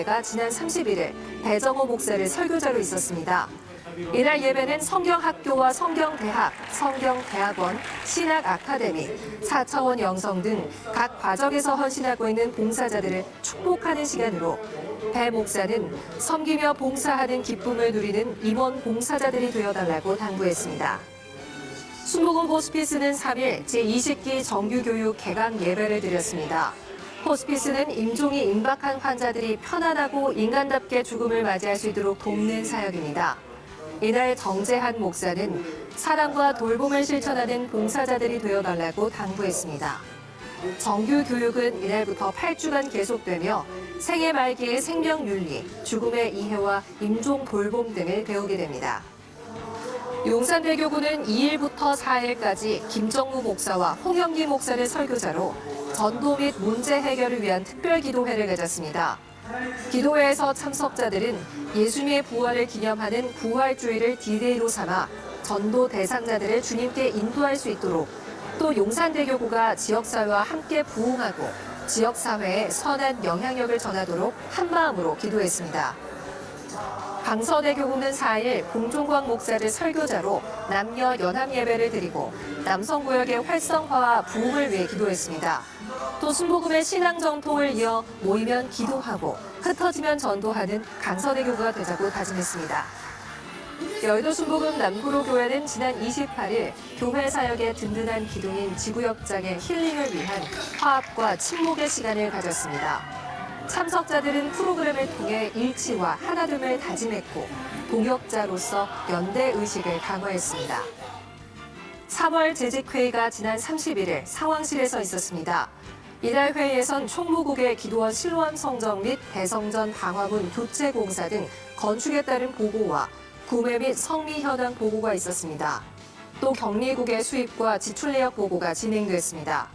예배가 지난 31일 배정호 목사를 설교자로 있었습니다. 이날 예배는 성경학교와 성경대학, 성경대학원, 신학아카데미, 4차원 영성 등 각 과정에서 헌신하고 있는 봉사자들을 축복하는 시간으로 배 목사는 섬기며 봉사하는 기쁨을 누리는 임원 봉사자들이 되어달라고 당부했습니다. 순복음 호스피스는 3일 제20기 정규교육 개강 예배를 드렸습니다. 호스피스는 임종이 임박한 환자들이 편안하고 인간답게 죽음을 맞이할 수 있도록 돕는 사역입니다. 이날 정재한 목사는 사랑과 돌봄을 실천하는 봉사자들이 되어달라고 당부했습니다. 정규 교육은 이날부터 8주간 계속되며 생애 말기의 생명윤리, 죽음의 이해와 임종 돌봄 등을 배우게 됩니다. 용산대교구는 2일부터 4일까지 김정무 목사와 홍영기 목사를 설교자로 전도 및 문제 해결을 위한 특별기도회를 가졌습니다. 기도회에서 참석자들은 예수님의 부활을 기념하는 부활주의를 디데이로 삼아 전도 대상자들을 주님께 인도할 수 있도록 또 용산대교구가 지역사회와 함께 부흥하고 지역사회에 선한 영향력을 전하도록 한마음으로 기도했습니다. 강서대교구는 4일 봉종광 목사를 설교자로 남녀 연합 예배를 드리고 남성구역의 활성화와 부흥을 위해 기도했습니다. 또 순복음의 신앙 정통을 이어 모이면 기도하고 흩어지면 전도하는 강서대교구가 되자고 다짐했습니다. 여의도 순복음 남구로 교회는 지난 28일 교회 사역의 든든한 기둥인 지구역장의 힐링을 위한 화합과 침묵의 시간을 가졌습니다. 참석자들은 프로그램을 통해 일치와 하나됨을 다짐했고 동역자로서 연대의식을 강화했습니다. 3월 재직회의가 지난 31일 상황실에서 있었습니다. 이날 회의에선 총무국의 기도원 실로암 성정 및 대성전 방화문 교체 공사 등 건축에 따른 보고와 구매 및 성미 현황 보고가 있었습니다. 또 격리국의 수입과 지출 내역 보고가 진행됐습니다.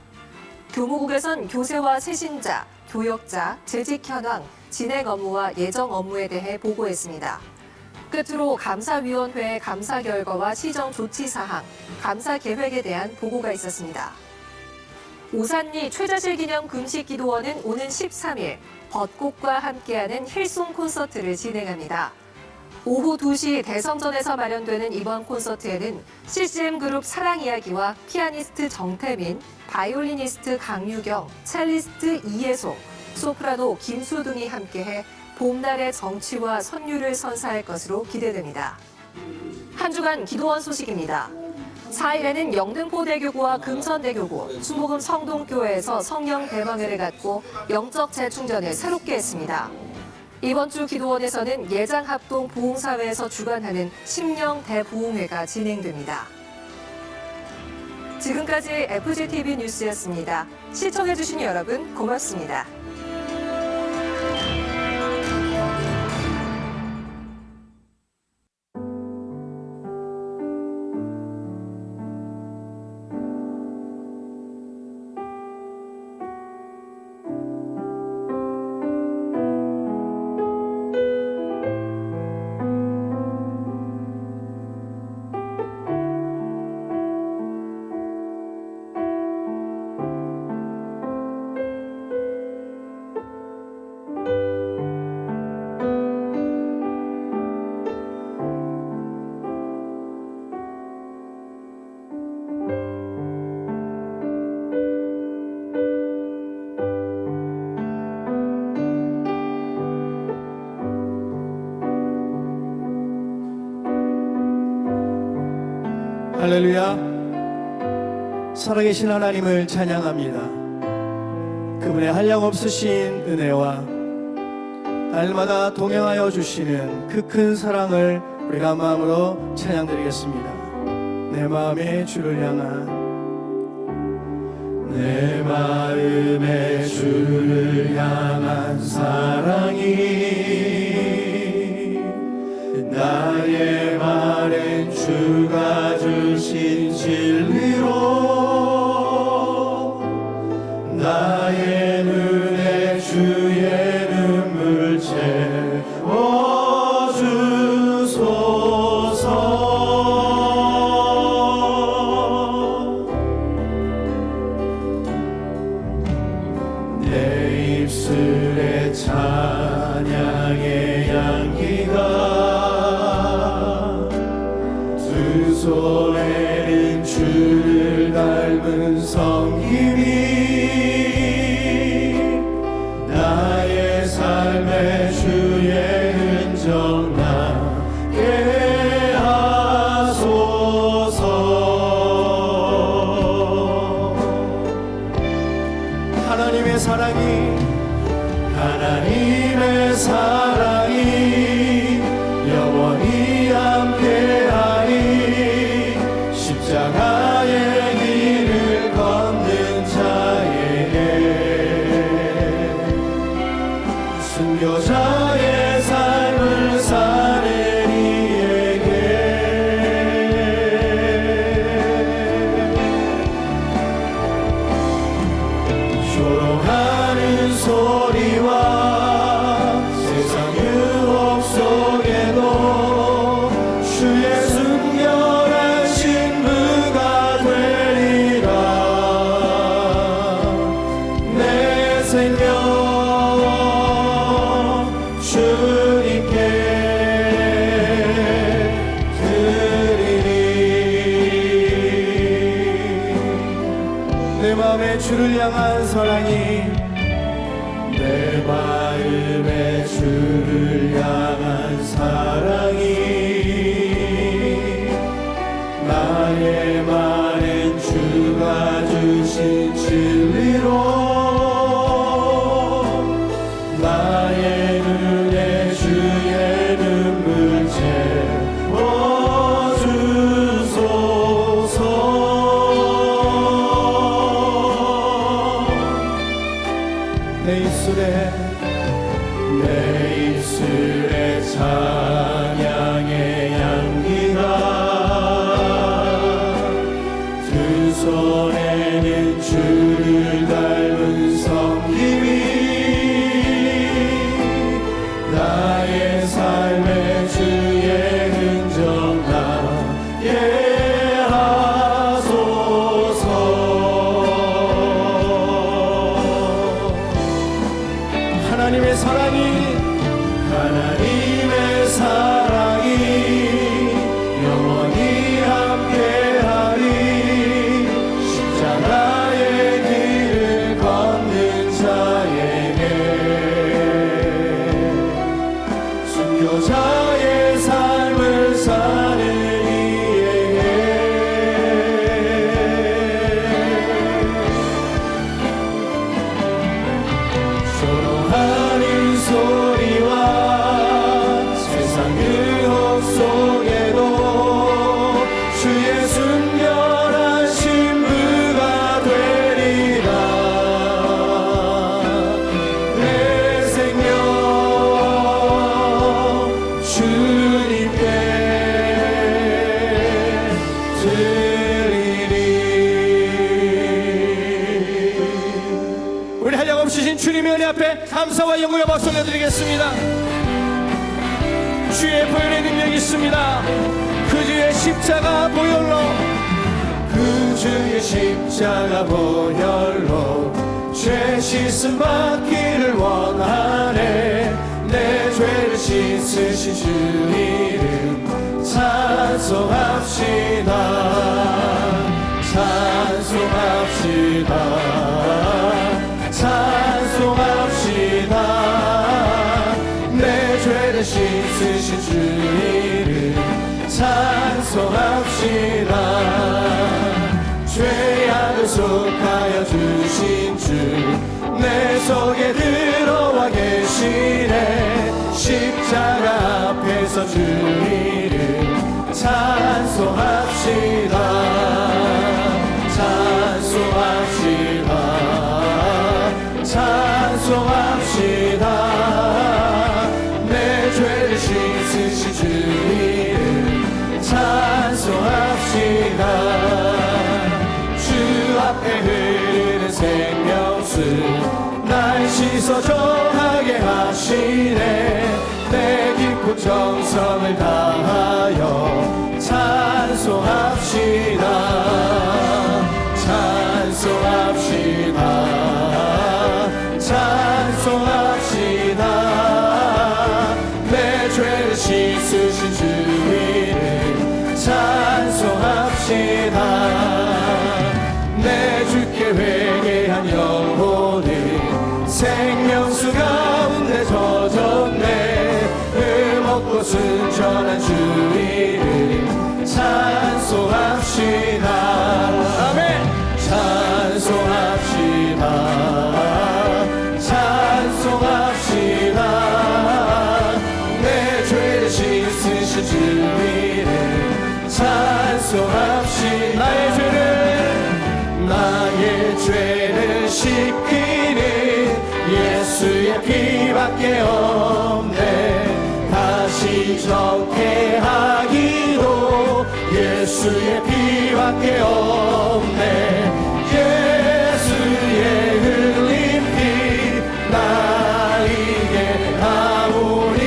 교무국에선 교세와 세신자, 교역자, 재직 현황, 진행 업무와 예정 업무에 대해 보고했습니다. 끝으로 감사위원회의 감사 결과와 시정 조치 사항, 감사 계획에 대한 보고가 있었습니다. 오산리 최자실 기념 금식기도원은 오는 13일 벚꽃과 함께하는 힐송 콘서트를 진행합니다. 오후 2시 대성전에서 마련되는 이번 콘서트에는 CCM그룹 사랑이야기와 피아니스트 정태민, 바이올리니스트 강유경, 첼리스트 이예송, 소프라노 김수 등이 함께해 봄날의 정취와 선율을 선사할 것으로 기대됩니다. 한 주간 기도원 소식입니다. 4일에는 영등포대교구와 금천대교구, 순복음 성동교회에서 성령 대방회를 갖고 영적 재충전을 새롭게 했습니다. 이번 주 기도원에서는 예장합동 부흥사회에서 주관하는 심령 대부흥회가 진행됩니다. 지금까지 FGTV 뉴스였습니다. 시청해주신 여러분 고맙습니다. 할렐루야. 살아계신 하나님을 찬양합니다. 그분의 한량없으신 은혜와 날마다 동행하여 주시는 그 큰 사랑을 우리가 한 마음으로 찬양드리겠습니다. 내 마음의 주를 향한 내 마음의 주를 향한 사랑이 나의 말엔 주가 주신 진리로 나의 눈에 주의 눈물 채워주소서. 내 입술에 찬양 두 손에는 주를 닮은 섬김이 나의 삶의 주의 흔적 나게 하소서. 하나님의 사랑이 영원히 함께하리. 십자가의 길을 걷는 자에게 순교자의 삶을 사는 이에게 조롱하는 소리와 세상 유혹 속에도 주의 순결한 신부가 되리라. 내 생명 주님께 드리리. 내 마음에 주를 향한 사랑이 내 마음에 주를 향한 사랑이 나의 많은 주가 주신 진리로 나의 눈에 주의 눈물 채워주소서. 내 입술에 찬양의 향기가 두 손에는 주를 닮은 섬김이 나의 삶의 주의 흔적 나게 하소서. 하나님의 사랑이 영원히 함께하리. 십자가의 길을 걷는 자에게 순교자의 삶을 사는 이에게 조롱하는 소리와 세상 유혹 속에도 주의 순결한 신부가 되리라. 내 생명 주님께 드리리. 우리 한량없으신 주님의 은혜 앞에 감사와 영광의 박수 올려드리겠습니다. 주의 보혈의 능력이 있습니다. 그 주의 십자가 보혈로 그 주의 십자가 보혈로 죄 씻음 받기를 원하네. 내 죄를 씻으신 주 이름 찬송합시다. 찬송합시다. 찬송합시다. 내 죄를 씻으신 주 이름 찬송합시다. 죄악을 속하여 주신 주 내 속에 들어와 계시네. 십자가 앞에서 주 이름 찬송합시다. 찬송합시다. 찬송합시다. 내 죄를 씻으신 주 이름 찬송합시다. 주 앞에 흐르는 생명수 날 씻어 정하게 하시네. 내 깊은 정성을 다하여 찬송합시다. 찬송합시다. 찬송합시다. 내 죄를 씻으신 주 이름 찬송합시다. 내 주께 회개한 영혼은 생명수 가운데 젖었네. 흠없고 순전한 주 이름 찬송합시다. 아멘. 찬송합시다. 찬송합시다. 내 죄를 씻으신 주 이름 찬송합시다. 나의 죄를 씻기는 예수의 피밖에 없네. 다시 정케 하기로 예수의 피밖에 없네. 예수의 흘린 피 날 이게 하오니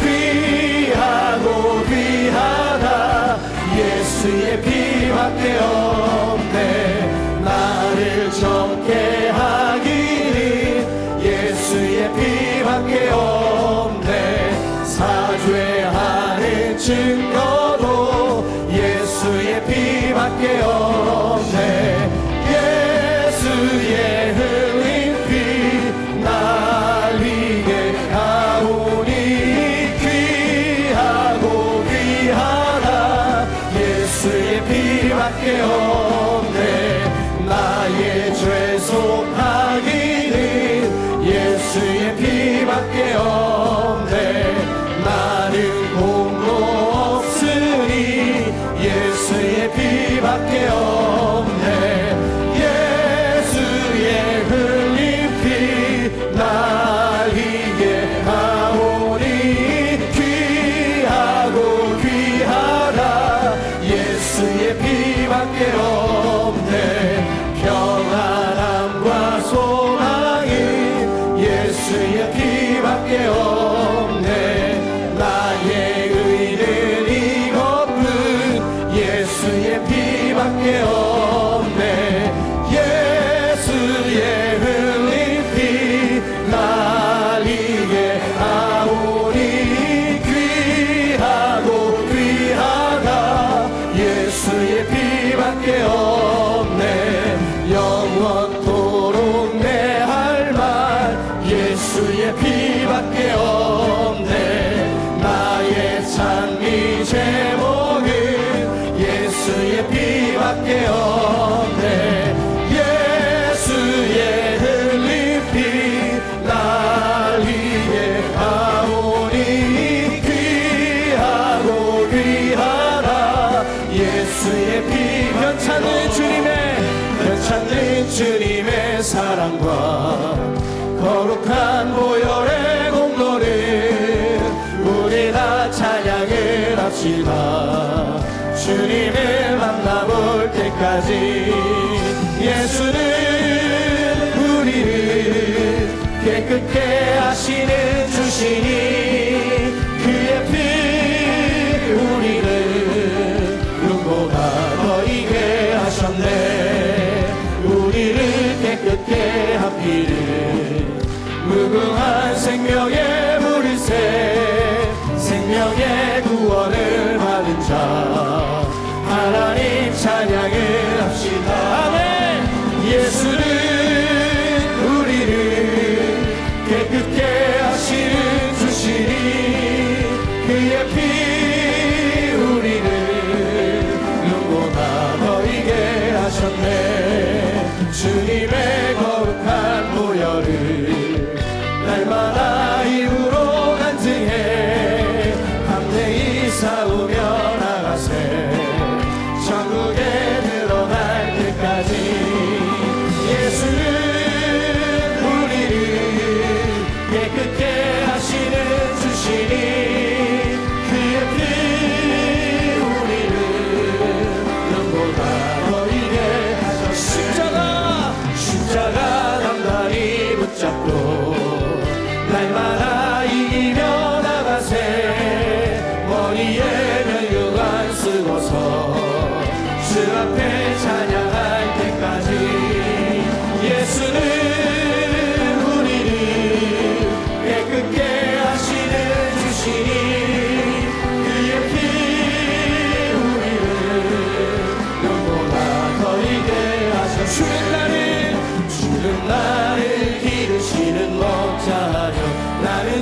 귀하고 귀하다. 예수의 피밖에 없네. 나를 정케 하기는 예수의 피밖에 없네. 사죄하는 증거도 예수의 피밖에 없네. 예수의 흘린 피 날 이게 하오니 귀하고 귀하다. 예수의 피밖에 없네. 나의 죄 속하기는 예수의 피밖에 없네. 나는 공로 없으니 예수의 피밖에 없네. 예수의 흘린 피 날 이게 하오니 귀하고 귀하다. 예수의 피밖에 없네. 평안함과 소망이 예수의 피밖에 없네. 나의 의는 이것뿐 예수의 피밖에 없네. 예수의 흘린 피 날 이게 하오니 귀하고 귀하다. 예수의 피밖에 없네. 영원토록 내 할 말 예수의 피밖에 없네. 나의 찬미 제목은 예수의 피밖에 없네. 예수의 흘린 피 날 이게 하오니 귀하고 귀하다. 예수의 피 변찮는 주님의 사랑과 거룩한 보혈의 공로를 우리 다 찬양을 합시다. 주님을 만나볼 때까지 예수는 우리를 깨끗게 하시는 주시니 그의 피 우리를 눈보다 더 이게 하셨네. 우리를 깨끗게 한 피를 무궁한 생명의 물일새 생명의 구원을 받은 자 하나님 찬양을 합시다. 아멘. 예수는 우리를 깨끗게 하시는 주시니 그의 피 우리를 눈보다 더 이게 하셨네. 주님의 거룩한 보혈을 날마다 이루어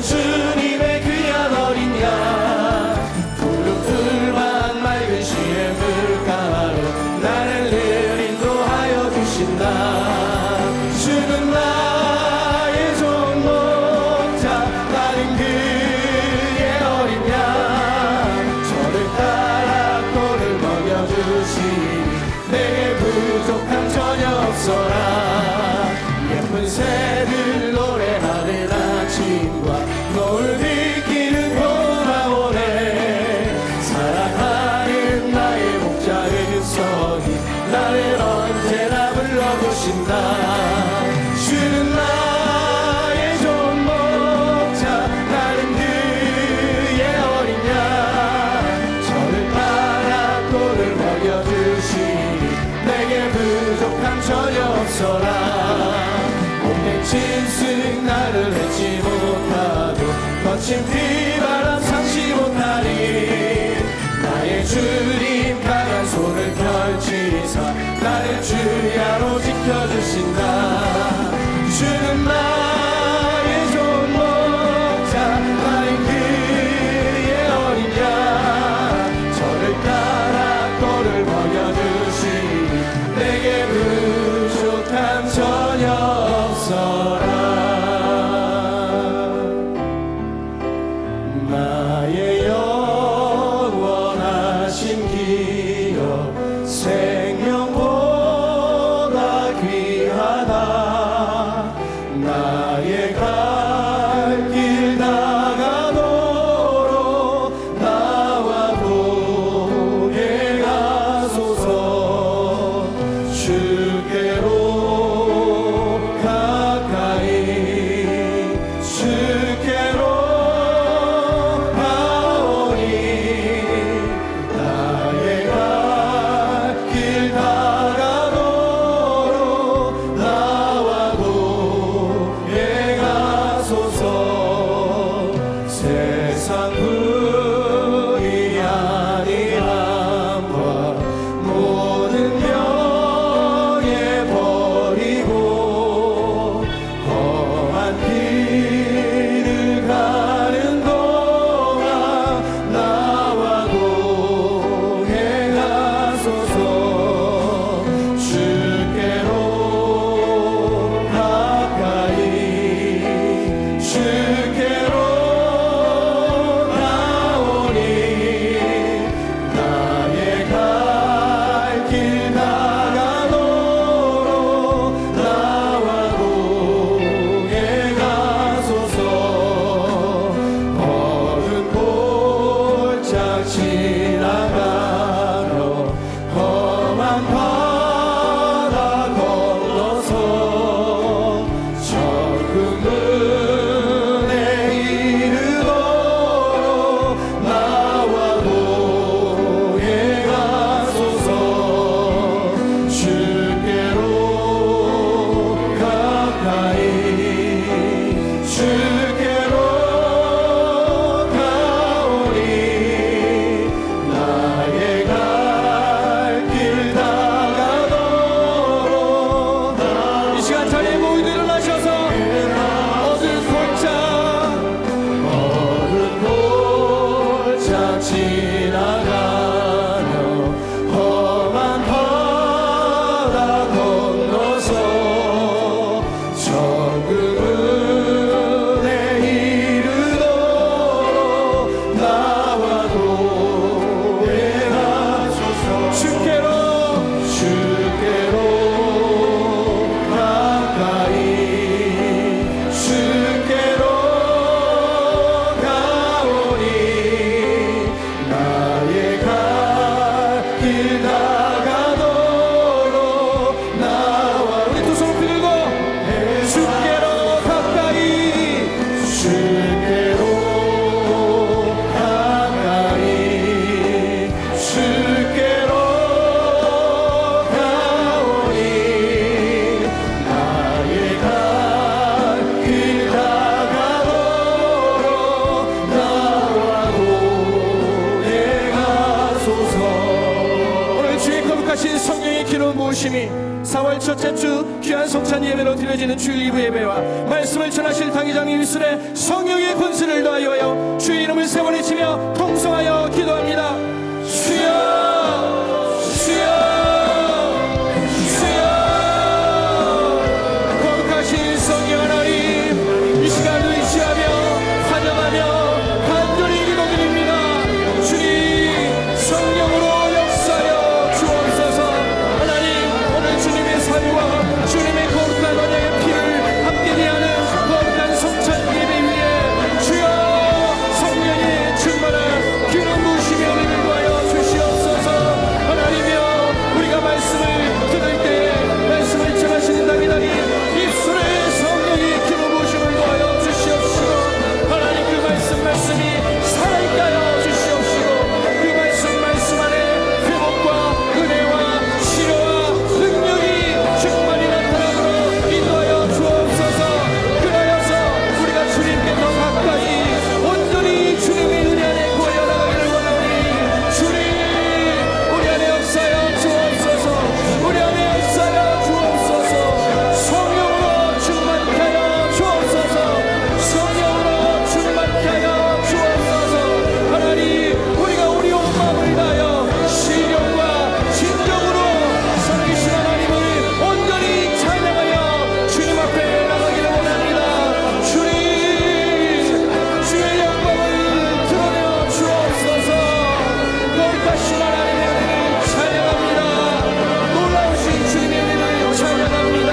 나는 주님의 귀한 어린 양 푸르푸르한 맑은 시의 물가로 나를 늘 인도하여 주신다. 주는 나의 좋은 목자 나는 그의 어린 양 저를 따라 꼴을 먹여주시니 내게 부족함 전혀 없어라. 예쁜 새들 노래하는 아침과 노을 비키는 봄아오네. 사랑하는 나의 목자의 성이 나를 언제나 불러주신다. 주는 나의 좋은 목자 나는 그의 어린 양 저를 따라 꼴을 먹여주시니 내게 부족함 전혀 없어라. 온통 짐승 나를 해치 못하고 거친 비바람 상시 못하리. 나의 주님 강한 손을 펼치사 나를 주야로 지켜주신다. 주는 나의 좋은 목자 나는 그의 어린 양 저를 따라 꼴을 먹여주시니 내게 부족함 전혀 없어라. 나의 영원하신 기업 생명보다 귀하다. 나의 갈 길 다가도록 나와 동행 가소서. 주께로 가까이 주께로 가오니 나의 갈 길 다가도록 나와 동행 가소서. 세상 불이 아니함과 모든 병에 버리고 험한 길을 가는 동안 나와 동행하소서. 주께로 가까이 주께로 가오니 성령의 기름 부으심이 4월 첫째 주 귀한 성찬 예배로 드려지는 주일 2부 예배와 말씀을 전하실 당회장님 입술에 성령의 권세를 더하여 주의 이름을 세 번 외치며 통성하여 기도합니다. 주여 주여 주여. 거룩하신 성령 하나님, 이 시간 의지하며 환영하며 간절히 기도드립니다. 주님 성령으로 역사하여 주옵소서. 하나님, 오늘 주님의 삶과 주님의 거룩한 언약의 피를 함께 대하는 거룩한 성찬 예배 위에 주여 성령의 충만한 기름 부으심이 우리를 도하여 주시옵소서. 하나님이여, 우리가 말씀을 들을 때 말씀을 전하시는 당이다니 입술에 성령의 기름 부으심을 도하여 주시옵시고, 하나님 그 말씀이 살아있게 하여 주시옵시고, 그 말씀 안에 회복과 은혜와 치료와 능력이 충만히 나타나도록 인도하여 주옵소서. 그러여서 우리가 주님께 더 가까이 온전히 주님의 은혜 안에 구하여 나가기를 원하오니, 주님 우리 안에 역사하여 주옵소서. 우리 안에 역사하여 주옵소서. 성령으로 충만케 하여 주옵소서. 성령으로 충만케 하여 주옵소서. 하나님, 우리가 우리 온 마음을 다하여 신령과 진정으로 살아계신 하나님을 온전히 찬양하여 주님 앞에 나가기를 원합니다. 주님, 주의 영광을 드러내어 주옵소서. 거룩하신 하나님의 은혜를 찬양합니다. 놀라우신 주님의 은혜를 찬양합니다.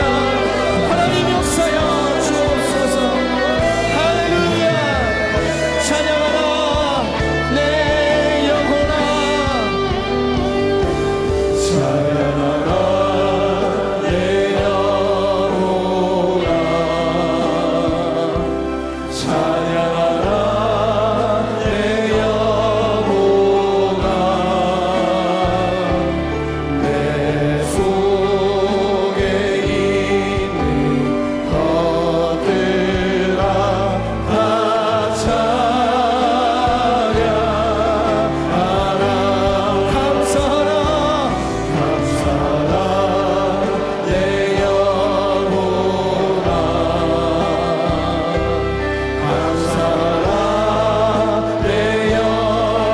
하나님 역사여 주옵소서. 할렐루야. 찬양하라 내 영혼아, 찬양하라 내 영혼아, 찬양하라 내 영혼아. 내 속에 있는 것들아 다 찬양하라. 감사하라 내 영혼아, 감사하라 내 영혼아.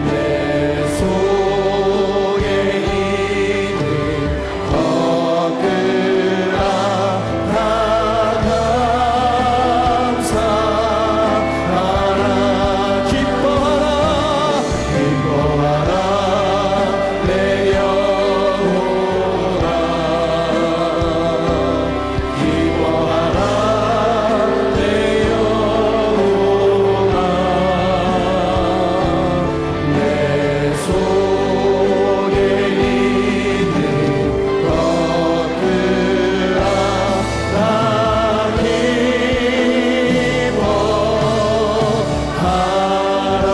내 속에 있는 것들아 다 감사하라. 기뻐하라 내 영혼아, 기뻐하라 내 영혼아. 내 속에 있는 것들아 다 기뻐하라.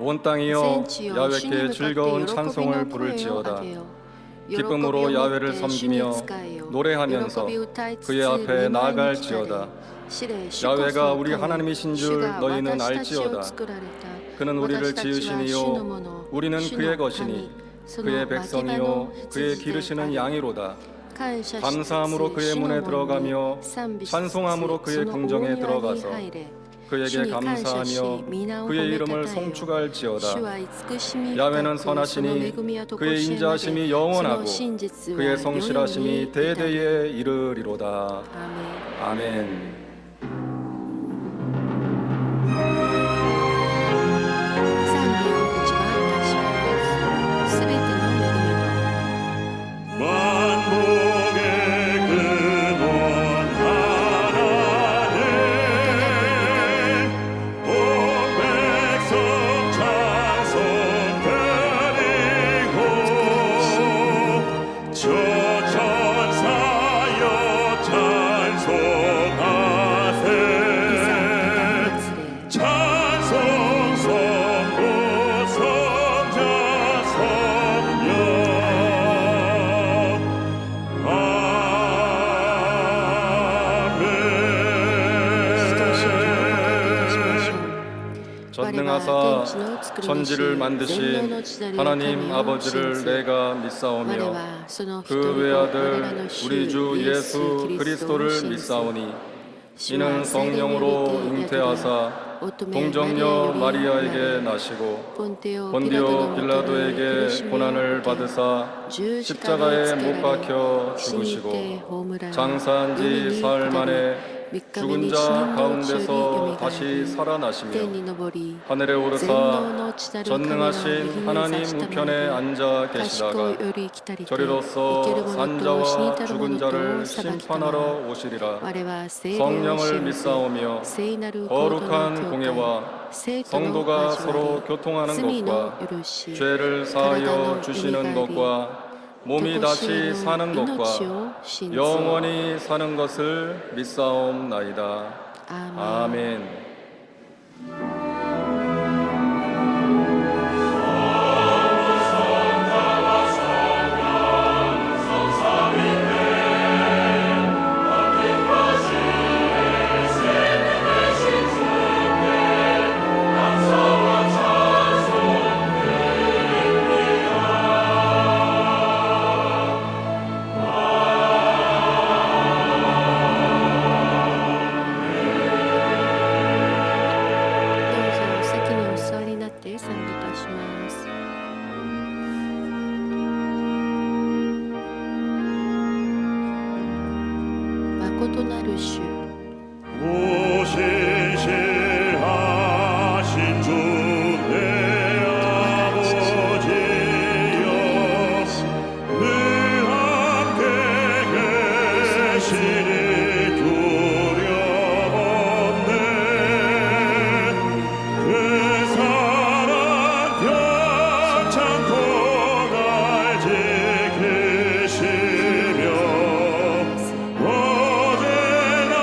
온 땅이여 야훼께 즐거운 찬송을 부를지어다. 기쁨으로 야훼를 섬기며 노래하면서 그의 앞에 나아갈지어다. 야훼가 우리 하나님이신 줄 너희는 알지어다. 그는 우리를 지으시니요 우리는 그의 것이니 그의 백성이요 그의 기르시는 양이로다. 감사함으로 그의 문에 들어가며 찬송함으로 그의 궁정에 들어가서 그에게 감사하며 그의 이름을 송축할지어다. 야훼는 선하시니 그의 인자하심이 영원하고 그의 성실하심이 대대에 이르리로다. 아멘.賛美を口はいたします。すべて 전능하사 천지를 만드신 하나님 아버지를 내가 믿사오며 그 외아들 우리 주 예수 그리스도를 믿사오니 이는 성령으로 잉태하사 동정녀 마리아에게 나시고 본디오 빌라도에게 고난을 받으사 십자가에 못 박혀 죽으시고 장사한 지 사흘 만에 죽은 자 가운데서 다시 살아나시며 하늘에 오르사 전능하신 하나님 우편에 앉아 계시다가 저리로서 산자와 죽은 자를 심판하러 오시리라. 성령을 믿사오며 거룩한 공예와 성도가 서로 교통하는 것과 죄를 사하여 주시는 것과 몸이 다시 사는 것과 영원히 사는 것을 믿사옵나이다. 아멘. 오신실하신 주 내 아버지여 늘 함께 계시니 두려웠네. 그 사랑 편찮고 날 지키시며 어제나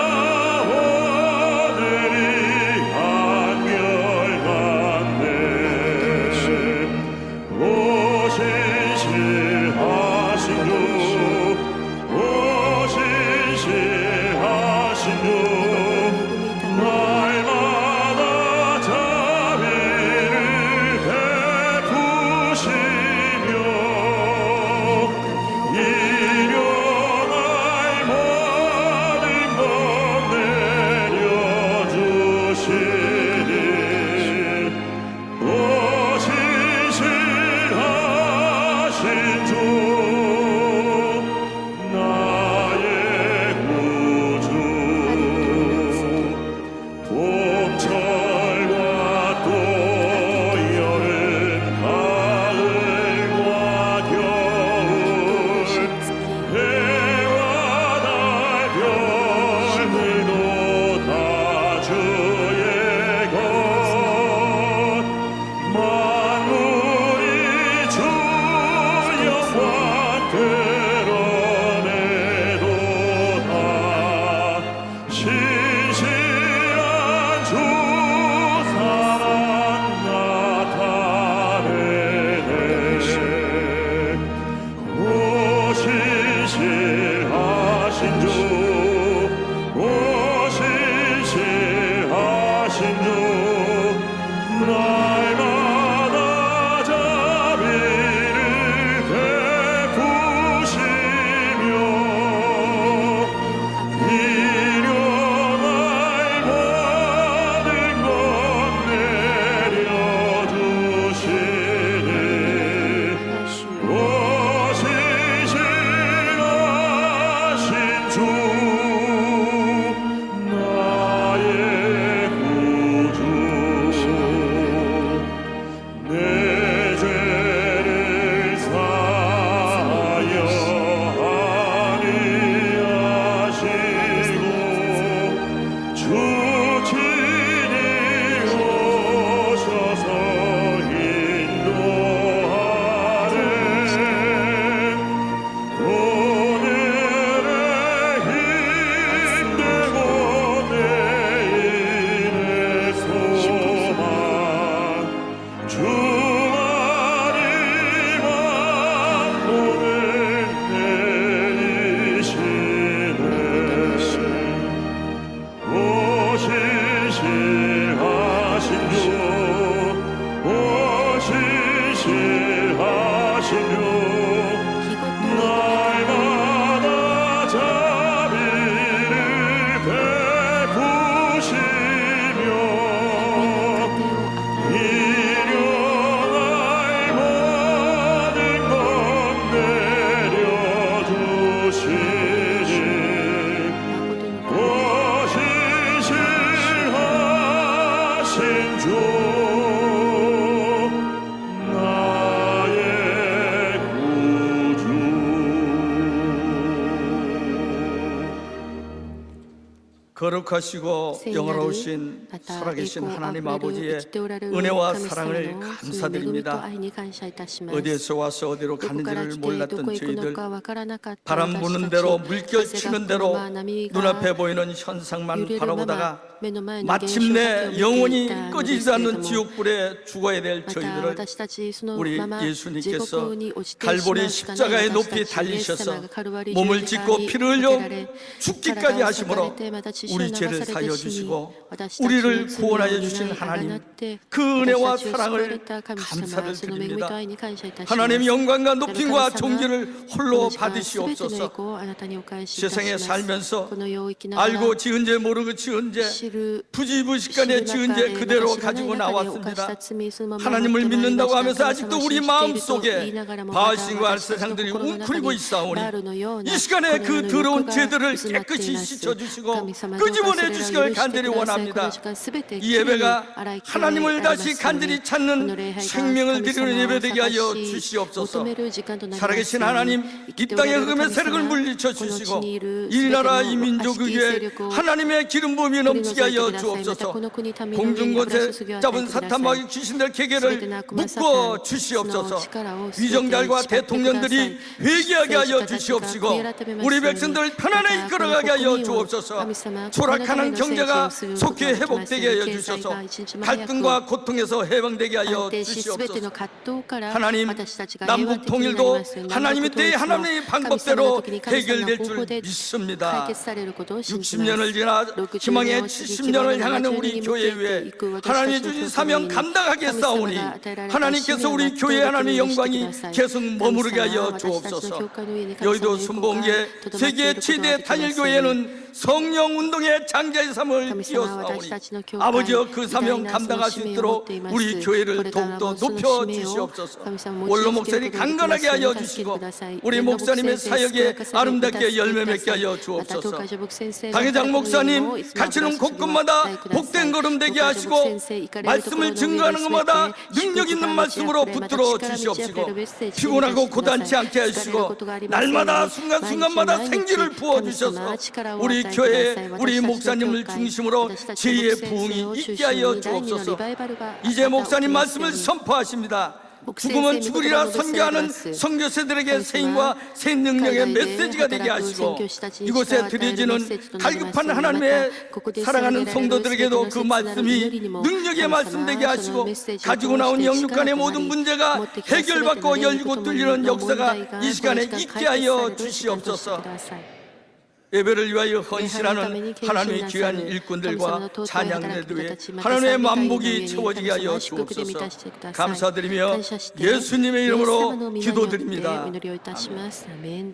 구주 나의 구주 거룩하시고 영원하신 살아계신 하나님 아버지의 은혜와 사랑을 감사드립니다. 어디에서 와서 어디로 가는지를 몰랐던 저희들, 바람 부는 대로 물결 치는 대로 눈앞에 보이는 현상만 바라보다가 마침내 영원히 꺼지지 않는 지옥불에 죽어야 될 저희들을 우리 예수님께서 갈보리 십자가에 높이 달리셔서 몸을 찢고 피를 흘려 죽기까지 하심으로 우리 죄를 사여 주시고 우리를 구원하여 주신 하나님, 그 은혜와 사랑을 감사를 드립니다. 하나님, 영광과 높임과 존귀를 홀로 받으시옵소서. 세상에 살면서 알고 지은 죄 모르고 지은 죄, 부지부식간에 지은 죄 그대로 가지고 나왔습니다. 하나님을 믿는다고 하면서 아직도 우리 마음속에 바알신과 알세상들이 웅크리고 있사오니 이 시간에 그 더러운 죄들을 깨끗이 씻어주시고 끄집어내 주시길 간절히 원합니다. 이 예배가 하나님을 다시 간절히 찾는 생명을 드리는 예배 되게 하여 주시옵소서. 살아계신 하나님, 이 땅의 흑암의 세력을 물리쳐 주시고 이 나라 이 민족 위에 하나님의 기름 부음이 넘치게 하여 주옵소서. 공중곳에 잡은 사탄마귀 귀신들 계계를 묶어 주시옵소서. 위정자들과 대통령들이 회개하게 하여 주시옵시고 우리 백성들 편안히 이끌어가게 하여 주옵소서. 추락하는 경제가 속히 회복되게 하여 주셔서 갈등과 고통에서 해방되게 하여 주시옵소서. 하나님, 남북 통일도 하나님의 때에 하나님의 방법대로 해결될 줄 믿습니다. 60년을 지나 희망의 70년을 향하는 우리 교회 위에 하나님이 주신 사명 감당하게 싸우니 하나님께서 우리 교회 하나님의 영광이 계속 머무르게 하여 주옵소서. 여의도 순복음교회 세계 최대 단일교회는 성령 운동의 장자의 삶을 이어싸오니 아버지여, 그 사명 감당할 수 있도록 우리 교회를 더욱더 높여 주시옵소서. 원로 목사님 강건하게 하여 주시고 우리 목사님의 사역에 아름답게 열매 맺게 하여 주옵소서. 당회장 목사님 가시는 곳곳마다 복된 걸음 되게 하시고 말씀을 증거하는 것마다 능력 있는 말씀으로 붙들어 주시옵시고 피곤하고 고단치 않게 하시고 날마다 순간순간마다 생기를 부어 주셔서 우리 교회 우리 목사님을 중심으로 제2의 부흥이 있게 하여 주옵소서. 이제 목사님 말씀을 선포하십니다. 죽으면 죽으리라 선교하는 선교사들에게 세임과 새 능력의 메시지가 되게 하시고 이곳에 드려지는 갈급한 하나님의 사랑하는 성도들에게도 그 말씀이 능력의 말씀 되게 하시고 가지고 나온 영육간의 모든 문제가 해결받고 열리고 뚫리는 역사가 이 시간에 있게 하여 주시옵소서. 예배를 위하여 헌신하는 하나님의 귀한 일꾼들과 찬양대들 위해 하나님의 만복이 채워지게 하여 주옵소서. 감사드리며 예수님의 이름으로 기도드립니다. 아멘.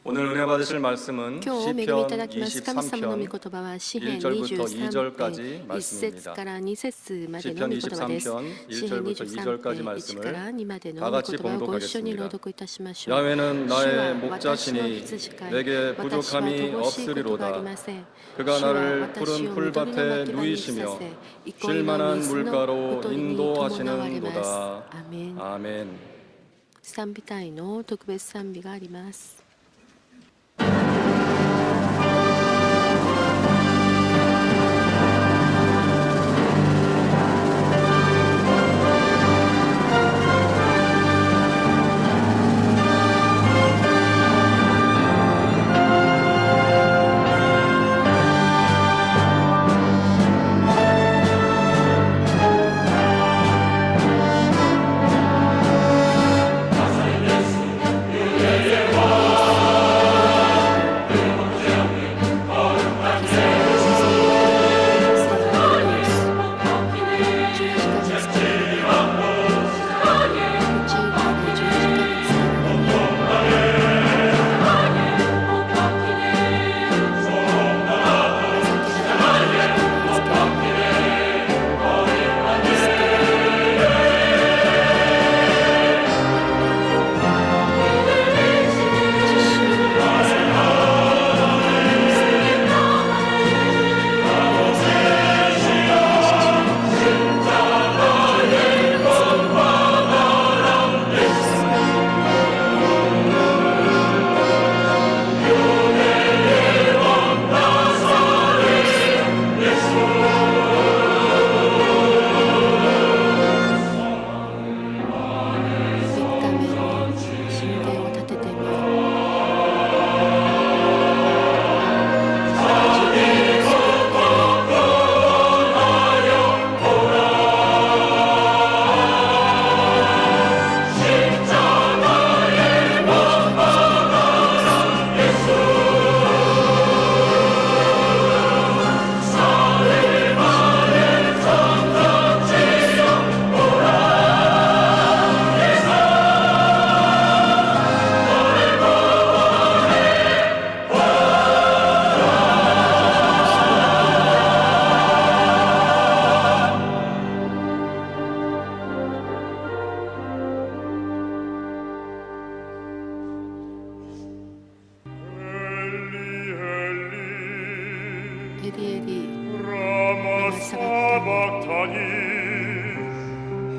오늘 은혜 받으실 말씀은 今日恵みいただきます 시편 神様の御言葉は詩編 1절부터 23 2절까지 編 말씀입니다. 1節から2節までの 시편 御言葉です。 23편 詩編 1절부터 23 2절까지 編1から 말씀을 2までの 다 御 같이 言葉をご一緒に朗 봉독하겠습니다. 読いたしましょう。 야훼는 主は 나의 私の 목자시니 羊飼い 내게 私は 부족함이 乏しいことがあり 없으리로다. ません。 그가 主は 나를 私 푸른 を緑の 풀밭에 牧場にさ 누이시며 せ、憩い 쉴 の 만한 水の 물가로 ほとりに伴われます。 인도하시는도다. アメン。 아멘. 賛美隊の特別賛美があります。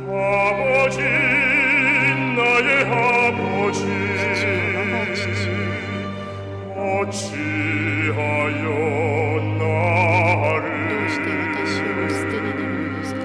아버지 나의 아버지 어찌하여 どうして 나를 私を捨てになるのですか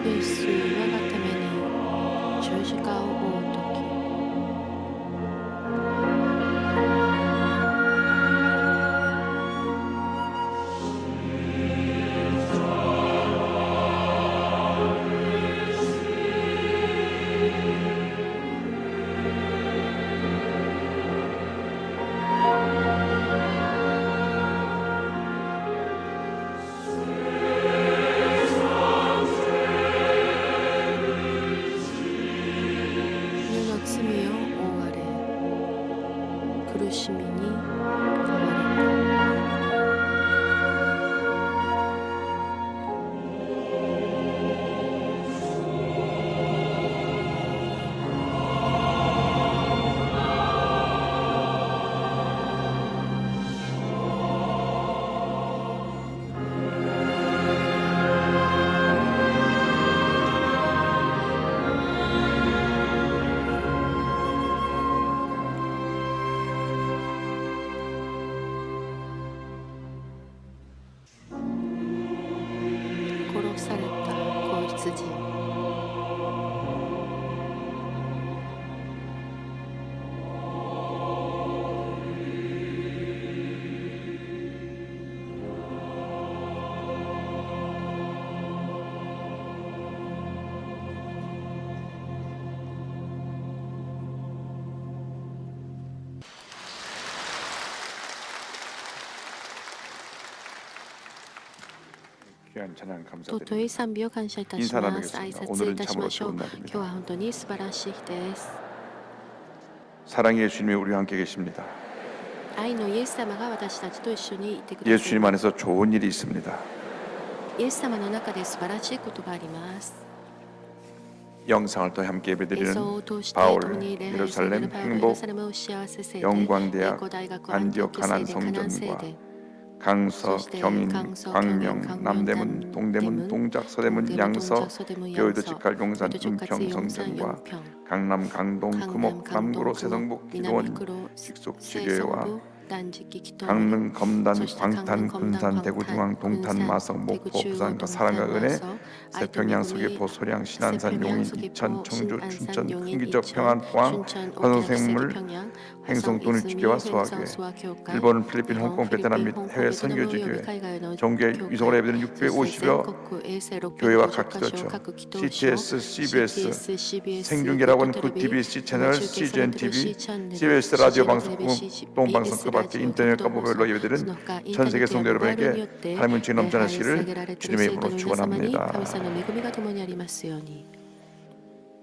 イエス我がために十字架を追うとき 犬の罪を負われ苦しみに変われた 殺された子羊 귀한 찬양 尊い 감사드립니다. 賛美を感謝いたします挨拶いたしましょう今日は本当に素晴らしい日です 사랑의 예수님이 우리와 함께 계십니다. 愛のイエス様が私たちと一緒にいてください 예수님 안에서 좋은 일이 있습니다. イエス様の中で素晴らしいことがあります 영상을 또 함께 映 예배드리는 像を通して 바울 共に礼拝され 예루살렘 るパウロエル 행복 サレムを幸せ聖で 영광대학 英語大学 안디옥 가난 カナン聖 성전과 で 강서, 경인, 광명, 남대문, 동대문, 동작, 서대문, 양서, 교회도 직할 용산, 은평, 성전과 강남, 강동, 금옥, 남구로, 세성북, 기도원, 직속, 지뢰와 강릉, 검단, 광탄, 군산, 대구, 중앙, 동탄, 마성, 목포, 부산과 사랑과 은혜, 세평양, 서귀포, 소량, 신안산, 용인, 이천, 청주, 춘천, 흥기적, 평안, 포항, 화성생물, 행성, 돈일주교와 소화교회, 일본, 필리핀, 홍콩, 베트남 및 해외 선교지교회, 종교 위성으로 예배드리는 650여 교회와 각 기도처, CTS, CBS, 생중계라고 하는 그 TBC 채널, CGN TV, CBS 라디오 방송국, 동방송 그 밖에 인터넷 가보별로 예배드리는 전 세계 성도 여러분에게 하나님의 은총이 넘쳐나시기를 주님의 이름으로 축원합니다.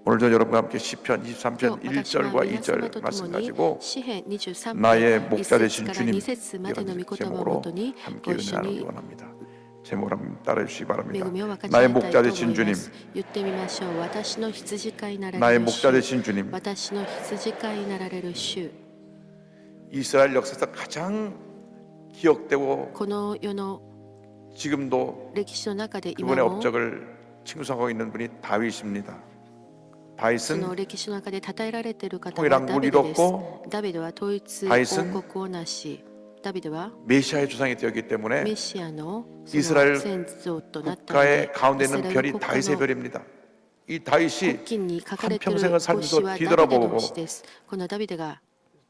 오늘도 여러분과 함께 시편 23편 1절과 2절 말씀 가지고 나의 목자 되신 주님 이런 제목으로 함께 은혜 나누기 원합니다. 제목을 한번 따라해 주시기 바랍니다. 나의 목자 되신 주님, 나의 목자 되신 주님, 이스라엘 역사에서 가장 기억되고 지금도 그분의 업적을 칭송하고 있는 분이 다윗입니다. 다윗은 통일한 국을 이뤘고 다윗은 메시아의 조상이 되었기 때문에 이스라엘 국가의 가운데 있는 별이 다윗의 별입니다. 이 다윗이 한평생을 살면서 뒤돌아보고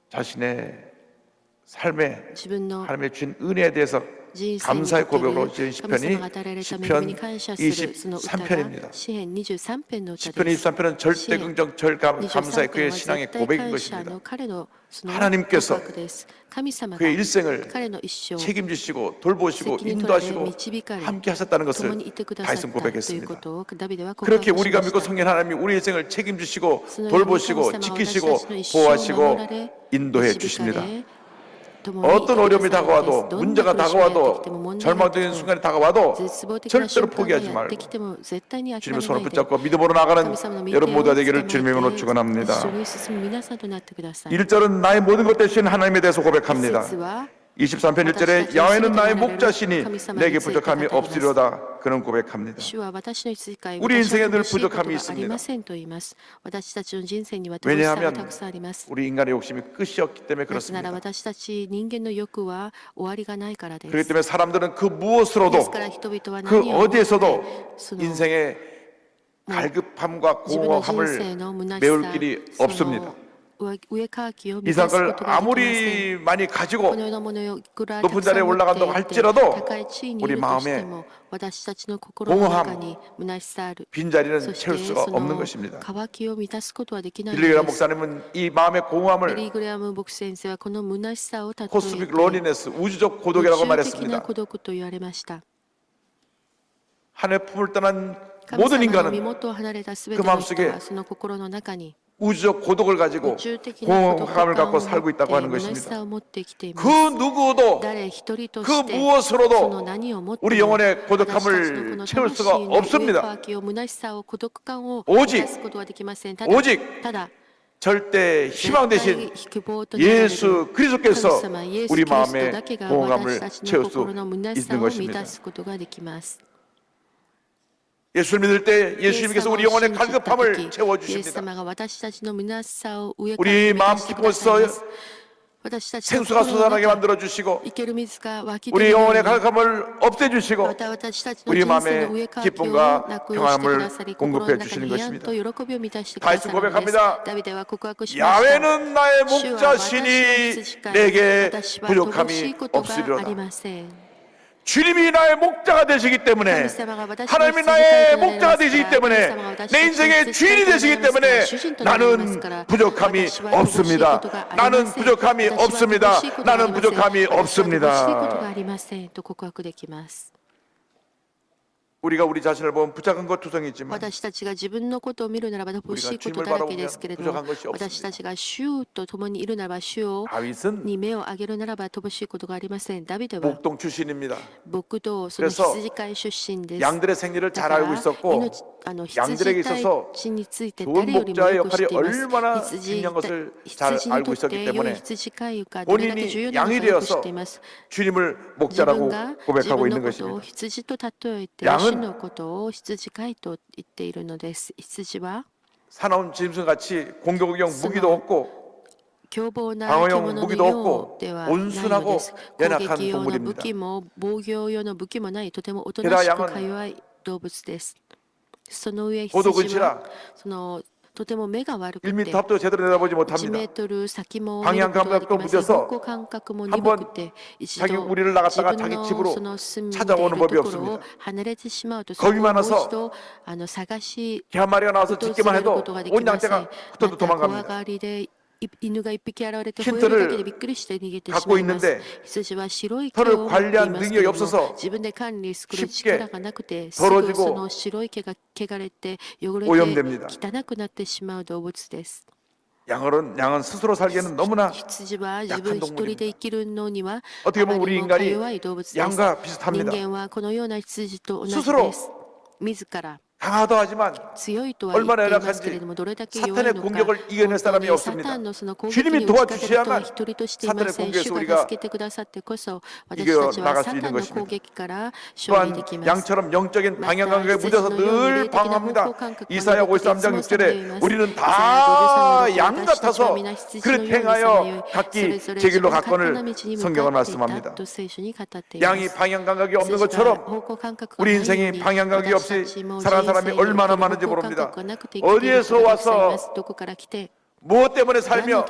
자신의 삶에 自分の 하나님의 준 은혜에 대해서 人生に 감사의 おける 고백으로 지은 神様 시편이 が与えられた恵みに 시편 感謝するその歌が 23편입니다. 詩編23編の歌 시편 です。 23편은 절대 긍정 감사의 23 그의 編は 신앙의 絶対 고백인 感謝 것입니다. の彼のその 하나님께서 告白です。神様が 그의 일생을 彼の一生 책임지시고 돌보시고 責任取られ 인도하시고 導かれ 함께 하셨다는 共 것을 にいてくださった 다윗은 というこ 고백했습니다. とをダビデは告 그렇게 白し 우리가 まし 믿고 た。 성령 하나님이 우리 일생을 책임지시고 そのように 돌보시고 神様は 지키시고 私たちの一生を 보호하시고 守られ 인도해 導か 주십니다. れ共にいて 어떤 くだ 어려움이 さるんです 다가와도 どんな 문제가 苦しみがやってきても 다가와도 問題が 절망적인 やってきても 순간이 다가와도 絶望的な 절대로 瞬間が 포기하지 やって 말고 きても絶対に諦 주님의 め 손을 ないで 붙잡고 믿음으로 나가는 神様の御手 여러분 を 모두가 捕 되기를 ま 주님의 이름으로 えて 축원합니다. 一緒に進む皆さんとなってください。 1절은 나의 모든 것 되신 하나님에 대해서 一 고백합니다. 節は 23편 1절에 야훼는 나의 목자시니 내게 부족함이 없으리로다. 그는 고백합니다. 主は私の使い 우리 私 인생에 は 늘 乏しいこと 부족함이 があり 있습니다. ませんと言います。私たちの人生には乏しさがたくさんあります。 우리 인간의 욕심이 끝이 없기 때문에 なぜなら 그렇습니다. 私たち人間の欲は終わりがないからで 그렇기 す。 때문에 사람들은 그 で 무엇으로도 すから人々は 그 何をもって 어디에서도 その 인생의 갈급함과 自分の人 공허함을 生の虚し 메울 さ 길이 そ 없습니다. の上かきを 이 満たすこ 생각을 とができません。 아무리 많이 こ 가지고 のようなものをいくら 높은 たくさん 자리에 持って 올라간다고 いて 할지라도 高い地位にい 우리 るとして 마음에 も私たちの心の中に虚しさある。 빈자리는 そし 채울 て 수가 そ 없는 の 것입니다. 渇きを満たすことはできないの 빌리그람 です。 목사님은 이 마음의 ビ 공허함을 リー・グレアム牧師先生はこの虚しさを例えて 코스믹 로니네스 우주적 宇 고독이라고 宙的な 말했습니다. 孤独と言われました。 하늘의 품을 떠난 神 모든 様の身 인간은 元を離れたすべ 그 ての 마음속에 人はその心の中に 우주적 고독을 가지고 宇宙的な孤独 공허함을 感を 갖고 持 살고 って 있다고 하는 虚し 것입니다. さを持ってきています。 그 누구도 誰一人と 그 してその 무엇으로도 何をもっても 우리 영혼의 私たちのこ 고독함을 の 채울 魂 수가 の 없습니다. 上渇きを虚しさを孤独感を 오직 満たすことはできません。ただ 오직 ただ 절대 희망 絶対 대신 希望となられる 예수 그리스도께서 神様イエス 우리 キリスト 마음의 だけが 공허함을 私たち 채울 の 수 心の虚しさ 있는 を満 것입니다. たすことができます。 예수를 믿을 때 예수님께서 우리 영혼의 イエス様を信じた 갈급함을 時 채워 イエス 주십니다. 様が私たちの虚しさを上か 우리 ら満 마음 たしてください 깊어서 ます。私たちの 생수가 心の 솟아나게 中 만들어 주시고 生ける水が湧き出 우리 るよう 영혼의 に 갈급함을 없애 ま 주시고 た私たちの 우리 人生の 마음에 上かきを 기쁨과 なくしてくださり 평안을 心の 공급해 中 주시는 に慰安 것입니다. と喜びを満たしてくださるのです。 다윗은 ダビデは告白しました。 야훼는 나의 主は私の 목자시니 羊飼い 내게 私は乏しい 부족함이 ことがあり 없으리로다. ません。 주님이 나의 목자가 되시기 때문에 神様が私の 하나님이 羊飼い 나의 となられます 목자가 から 되시기 때문에 神様が私 내 の 인생의 羊飼い 주인이 となられ 되시기 ますから 때문에 主人となられますから 나는 부족함이 私は乏しい 없습니다. ことがありません。 나는 부족함이 私は乏しい 없습니다. ことがあり 나는 ません。 부족함이 私は乏しいこと 없습니다. がありませんと告白できます。 우리가 우리 자신을 보면 부족한 것 투성이지만 私たちが自分のことを見るならば乏しいことだらけですけれども、私たちが主と共にいるならば主を 다윗은 に目を上げるならば乏しいことがありません。ダビデは 목동 출신입니다. 牧道その 그래서 羊飼い出身です。 양들의 생리를 だ 잘 から 알고 있었고 命羊 양들에게 た 있어서 ちについて 좋은 誰よりも 목자의 よく知って 역할이 います。 얼마나 羊 중요한 것을 잘 羊に 알고 とっ 있었기 て良い 때문에 羊飼いがどれだけ重要 본인이 なのか 양이 よく知っ 되어서 ています。 주님을 自分 목자라고 が自 고백하고 分 있는 のことを 것입니다. 羊と例えて 양은 主のことを羊飼いと言っているのです。羊は 사나운 짐승같이 공격용 무기도 없고 凶暴な 방어용 獣の 무기도 よ 없고 うではないの 온순하고 です。 연약한 攻撃用の武 동물입니다. 器も防御用の武器もないとてもおと 게다가 なしく 양은 か弱い動物です。その上 고독은 羊は 싫어. そのとても目が悪くて 1m 앞도 제대로 내다보지 1 못합니다. メートル先も 방향 見ることができ 감각도 ません。 무뎌서 方向感覚も 한번 鈍くて一 자기 度 우리를 自 나갔다가 分 자기 の 집으로 その住んでいる 찾아오는 と 법이 ころ 없습니다. を離れてしまうとそ 겁이 こをもう 많아서 一度探し 개 한 마리가 나와서 訪 짖기만 れるこ 해도 とができ 온 ません。 양떼가 ま 흩어져 た怖 도망갑니다. がりで犬が一匹現れて 힌트를 吠えるだけでびっくりして逃げてし 갖고 まいます。 있는데 羊は白い毛 털을 を持ってい 관리한 ますけ 능력이 れども 없어서 自分で管理する 쉽게 力がなくてす 더러지고 ぐその白い毛が汚れて汚れて 오염됩니다. 汚くなってしまう動物です。 양은 스스로 살기에는 너무나 羊は自分一人で生きるのには 어떻게 あま 보면 り 우리 もか 인간이 弱い動物です。 양과 人 비슷합니다. 間はこのような羊と同じ 스스로 です。自ら 강하다 하지만 強いとは言っていますけれどもどれだけ弱い 사탄의 のか 공격을 이겨낼 사람이 本当に 없습니다. サタンのその攻撃 주님이 に打ち勝てる人は 도와주셔야만 一人としていませ 사탄의 ん。 공격에서 主が 우리가 助けてくださってこそ私 이겨 たちは 나갈 サ 수 タ 있는 ンの 것입니다. 攻撃から勝利 또한 できます。 양처럼 영적인 また 방향 감각에 羊 묻어서 のように 늘 霊的な方向 방황합니다. 感覚 이사야 53장 6절에 우리는 다 양 같아서 그릇 행하여 각기 제 길로 갔건을 성경은 말씀합니다. 양이 방향 감각이 없는 것처럼 우리 인생이 방향 감각이 없이 살아가는 사람이 얼마나 많은지 모릅니다. 어디에서 와서 무엇 때문에 살며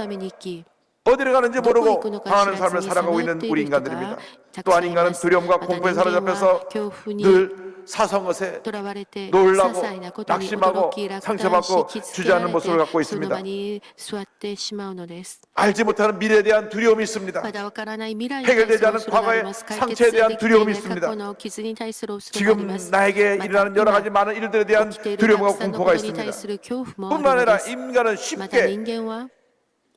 어디를 가는지 どこ行 모르고 くのか 방하는 知ら 삶을 ずに 살아가고 さまよ 있는 ってい 우리 る人が 인간들입니다. たく 또한 さんい 인간은 ます。 두려움과 また 공포에 人間は 사로잡혀서 恐怖に 늘 사성것에 とらわれて、些 놀라고 細なことに驚 낙심하고 き落胆し 상처받고 傷つけ 주저하는 られ 모습을 갖고 て、その 있습니다. 場に座ってしまうのです。 알지 못하는 미래에 대한 두려움이 있습니다. まだわからない未来に対す 해결되지 る 않은 恐れがあります。 과거의 解決 상처에 で 대한 きてい 두려움이 ない過 있습니다. 去の傷に対する恐れがありま 지금 す。 나에게 また 일어나는 여러 今 가지 많은 일들에 대한 起きているた 두려움과 くさんのこ 공포가 とに対 있습니다. する恐怖もある 뿐만 ので 아니라 す。 인간은 また 쉽게 人間は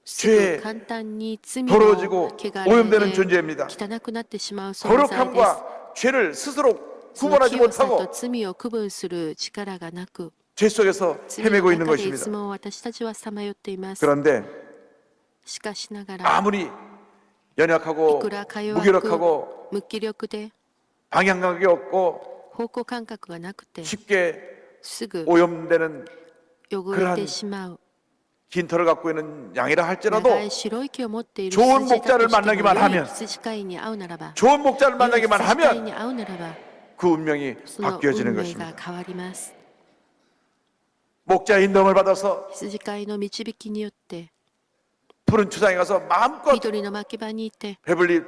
す 죄에 ぐ簡単に罪を 더러워지고 汚 오염되는 れ 존재입니다. て汚くなってしまう存在です。 거룩함과 죄를 스스로 その 구분하지 清さと 못하고 罪を区分する力がなく、 죄 속에서 罪の 헤매고 있는 中でい 것입니다. つも私たちはさまよっています。 그런데 しかしながら、 아무리 い 연약하고 くらか弱く 무기력하고 無気力で 방향감이 없고 方向感覚がなくて 쉽게 すぐ 오염되는 汚れてしまう 긴 털을 갖고 있는 양이라 할지라도 長い白い毛を持っている 좋은 羊だと 목자를 しても 만나기만 良い 하면 羊飼いに会うならば 좋은 목자를 良い 만나기만 羊飼い 하면 に会うならば 그 운명이 その 바뀌어지는 運命 것입니다. が変わります。 목자의 인도함을 받아서 羊飼いの導きによって 푸른 추장에 가서 마음껏 緑の巻き場にいて 배불리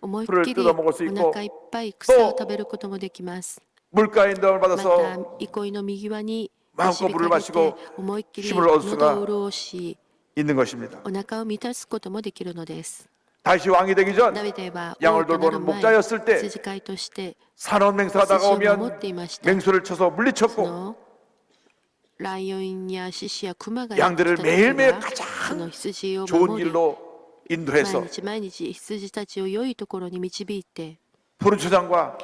思いっ 풀을 きり 뜯어 먹을 수 お 있고 腹いっぱい草を食べることもできます。 물가의 인도함을 また 받아서 憩いの右輪に 마음껏 導 물을 かれて 마시고 思いっきり 힘을 얻을 수가 喉を潤し 있는 것입니다. お腹を満たすこともできるのです。 다시 왕이 되기 전 ダビデは 양을 王となる 돌보는 前 목자였을 때 羊飼いとして 산원 맹수가 羊を守 다가오면 っていました。 맹수를 쳐서 そ 물리쳤고 のライオンや獅子や熊がやってき 양들을 た時 매일매일 は 가장 その羊を 좋은 守り 길로 인도해서 毎日毎日羊たちを良いところに導いて 푸른 추장과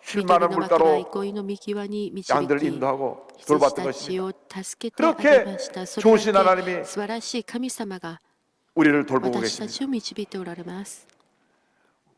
쉴 緑 만한 の巻き場 물가로 憩いの右輪に導 양들을 き 인도하고 羊 돌봤던 たち 것입니다. を助けてあ 그렇게 げました。そ 좋으신 れだ 하나님이 け素晴らしい神様が 우리를 돌보고 私た 계십니다. ちを導いておられます。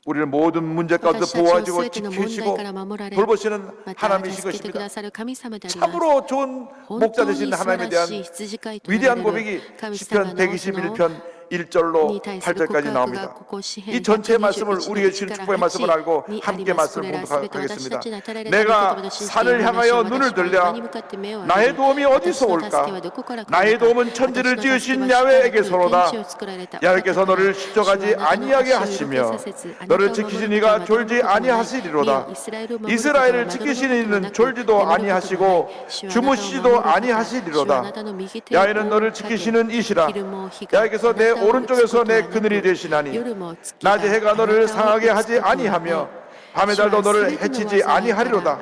우리를 모든 문제 가운데 私たちを 보호하시고 全ての問題 지키시고 から守られ、 돌보시는 また 하나님이신 助けてく 것입니다. ださる神様であります。 참으로 좋은 本 목자 当に 되신 素晴 하나님에 ら 대한 しい羊飼いとなら 위대한 れ 고백이 る神様 시편 のその 121편 1절로 に対する告 8절까지 白が 나옵니다. ここ詩 이 編 전체 121 말씀을 の 우리의 1 신 から 축복의 말씀을 8 알고 にあり 함께 ます。こ 말씀을 れらすべて私 공독하겠습니다. たちに与えられた御言葉 내가 と信じて 산을 読みましょ 향하여 う。 눈을 私は 들랴 岩に向かって目を上げ 나의 る。 도움이 私 어디서 の助け 올까? はどこから来るのか。 나의 도움은 천지를 私の助け 지으신 は 야훼에게서로다. 天地を作られた 야훼께서 お方から 너를 십조가지 主はあなたの 아니하게 足を 하시며 動けさせず、あなたを 너를 守る 지키신 こと 이가 はまた 졸지 守ることもない。 아니하시리로다. イスラエルを守ることは 이스라엘을 また守る 지키시는 ことも 이는 なく 졸지도 眠ることもない 아니하시고 主はあなたを守る 주무시지도 方、主はあ 아니하시리로다. なたの右手を 야훼는 너를 覆う影、 지키시는 이시라. 昼も日が 야훼께서 내 あなたを 오른쪽에서 打つことは 내 なく 그늘이 되시나니 夜も月が 낮에 해가 너를 あなたを 상하게 打つ 하지 ことはない 아니하며 밤의 달도 너를 해치지 아니하리로다.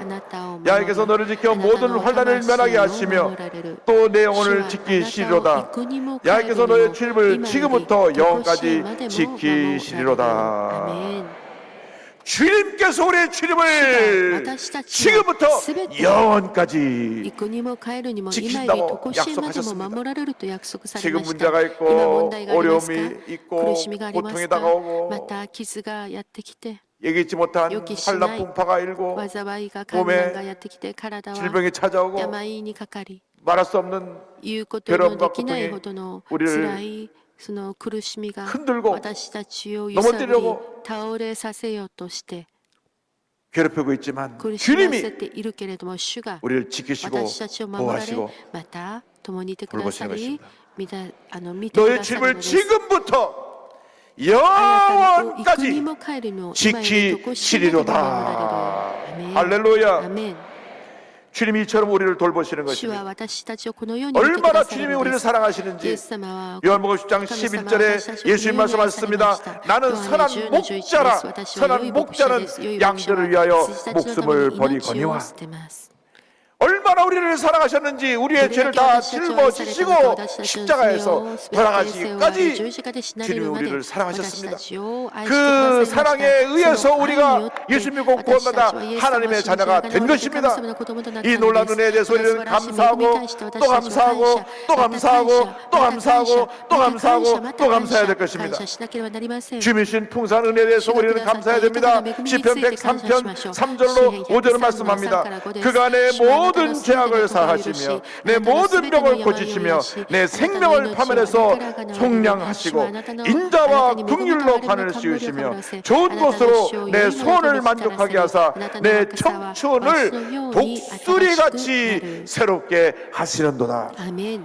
야훼께서 너를 지켜 모든 환난을 면하게 하시며 또 내 영혼을 지키시리로다. 야훼께서 너의 출입을 지금부터 영원까지 지키시리로다. 주님께서 우리의 출입을 지금부터 영원까지 行くにも帰るにも今より 지키신다고 常しいまでも 약속하셨습니다. 守られると約束され 지금 ました。 문제가 今 있고 問題がありますか？ 어려움이 苦 있고 しみがあります 고통이 か？ 다가오고 また傷がやってきて、 예기치 못한予期しない 환란 풍파가 일고 災いが困難がやってきて、体は 질병이 찾아오고 病にかかり、 말할 수 없는 言うことのできないほどの辛いその苦しみが 흔들고 私たちを揺さぶり 넘어뜨리려고 倒れさせようとして 괴롭히고 있지만 苦しませ 주님이 ているけれども、主が 우리를 지키시고 私たちを守られ、 보호하시고 また共にいてくださ 돌보시는 り 것입니다. 見てく 너의 ださるの 집을 です。 지금부터 あなたの行くに 영원까지 も帰るの今より常しいまでも守 지키시리로다. られる。アメン。 할렐루야. アメン。 주님이 이처럼 우리를 돌보시는 主は 것입니다. 私たちをこのように見てく 얼마나 ださる 주님이 の 우리를 です。イエ 사랑하시는지 ス様は 요한복음 10장 11절에 예수님 말씀하셨습니다. 나는 선한 목자라. 선한 목자는 양들을 위하여 목숨을 버리거니와. 얼마나 우리를 사랑하셨는지 우리의 죄를 다 짊어지시고 십자가에서 돌아가시기까지 주님이 우리를 사랑하셨습니다. 그 사랑에 의해서 우리가 예수 믿고 구원받아 하나님의 자녀가 된 것입니다. 이 놀라운 은혜에 대해서 우리는 감사하고 또 감사하고 또 감사하고 또 감사하고 또 감사하고 또 감사해야 될 것입니다. 주님이 주신 풍성한 은혜에 대해서 우리는 감사해야 됩니다. 시편 103편 3절로 5절을 말씀합니다. 그간의 모든 죄악을 사하시며 내 모든 병을 고치시며 내 생명을 파멸해서 속량하시고 인자와 긍휼로 관을 씌우시며 좋은 것으로 내 소원을 만족하게 하사 내 청춘을 독수리같이 새롭게 하시는도다. 아멘.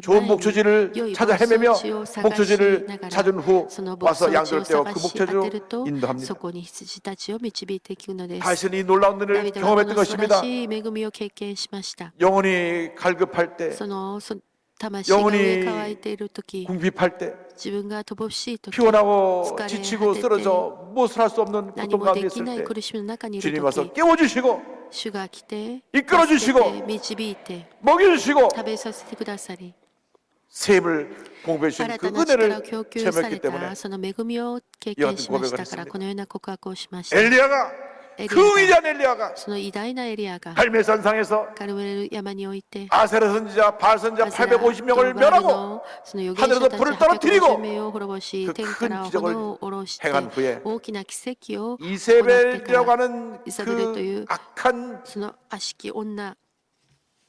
좋은 목초지를 찾아 헤매며 목초지를 찾은 후 その牧 와서 草地を 양들을 떼어 探 그 し当て 목초지로 ると 인도합니다. そこに羊たちを導いていくのです。 다윗은 이 놀라운 ダ 은혜를 ビデはこ 경험했던 の素晴ら 것입니다. しい恵みを経験しました。 영혼이 갈급할 때 その魂が 영혼이 飢え乾いている時 궁핍할 때 自分が乏しい時 피곤하고疲れ 지치고 果てて 쓰러져 무엇을 할 수 없는 何 고통 も 가운데 でき 있을 ない 때 苦しみの中にいる 주님 와서 時 깨워주시고 主が来て 이끌어 助け 주시고 て導いて 먹여주시고 食べさせてくださり 새 힘을 공급해 주신 新 그 たな力を 은혜를 供給さ 체험했기 れ 때문에 たその恵みを経験しましたからこのような告白をしました。 엘리야가 그 위대한 엘리야가 その偉大なエリアが 갈멜산상에서 カルメル山において 아세라 선지자 바알 선지자 850명을 バル 멸하고 のその預言 하늘에서 者たち 불을 떨어뜨리고 850名を滅ぼし 그 天 큰 から炎を下ろして 행한 후에 大きな奇跡を行ってか 이세벨이라고 ら 하는 イザベルという 그 악한 その悪しき女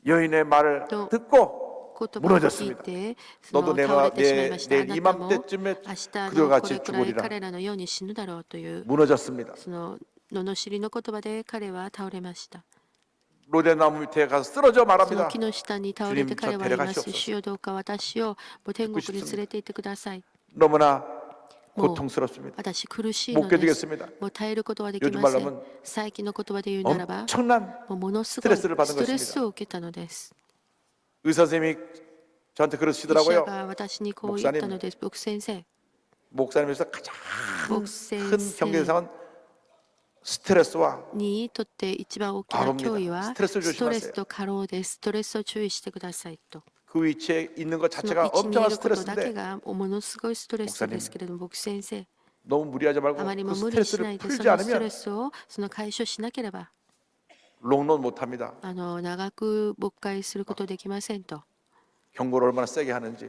여인의 말을 또 듣고 言葉を聞い 무너졌습니다. てその 너도 倒れてしまいました 내일 あなたも 이맘때쯤에 明日 그들과 のこ 같이 れくらい 죽으리라 彼らのように死ぬだろうという 무너졌습니다. その罵りの言葉で彼は倒れました。 로데나무 밑에 가서 쓰러져 その 말합니다. 木の下に倒れて 주님, 彼 저 は言います。 데려가시옵소서. 主よどうか私をもう天国に連れて行ってください。 너무나 뭐, 고통스럽습니다. 私苦しい 못 のです 견디겠습니다. もう耐えることはでき 요즘 ませ 말로 ん 하면 最近の言葉で言うならば 엄청난 もうものすごい 스트레스를 받은 ストレス 것입니다. を受けたのです 의사 선생님이 저한테 医者 그러시더라고요. が私にこう言ったのです僕先生 목사님에서 가장 僕先 큰 生 경계상은 스트레스와 にとって一番大きな脅威は 스트레스를 ストレ 조심하세요. スと過労ですストレスを注意してくださいと 그 위치에 있는 것 その 자체가 位置にい 엄청난 ることだけ 스트레스인데 がものすごいストレスですけれども僕先生 너무 무리하지 말고 あまり 그 も無理しな 스트레스를 いでそ 풀지 のストレ 않으면 スをその解消しなければ 롱런 못합니다. 長く勃会することできませんと 경고를 얼마나 세게 하는지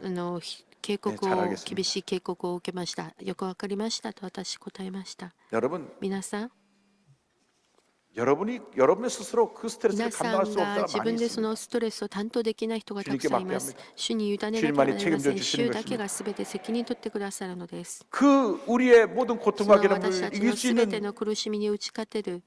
警告 잘 を 알겠습니다. 厳しい警告を受けましたよくわかりましたと私答えました 여러분 皆さん 여러분의 스스로 그 스트레스를 皆さ 감당할 ん 수 が 없는 自 사람 分 많이 でそ 있습니다. のストレスを担当できない人がたくさんいます 主に委ねなければなりません主だけが全て責任取ってくださるのです 그 우리의 모든 そ 고통과 の私 괴로움을 たち 이길 の 수 全て 있는 の苦しみに打ち勝てる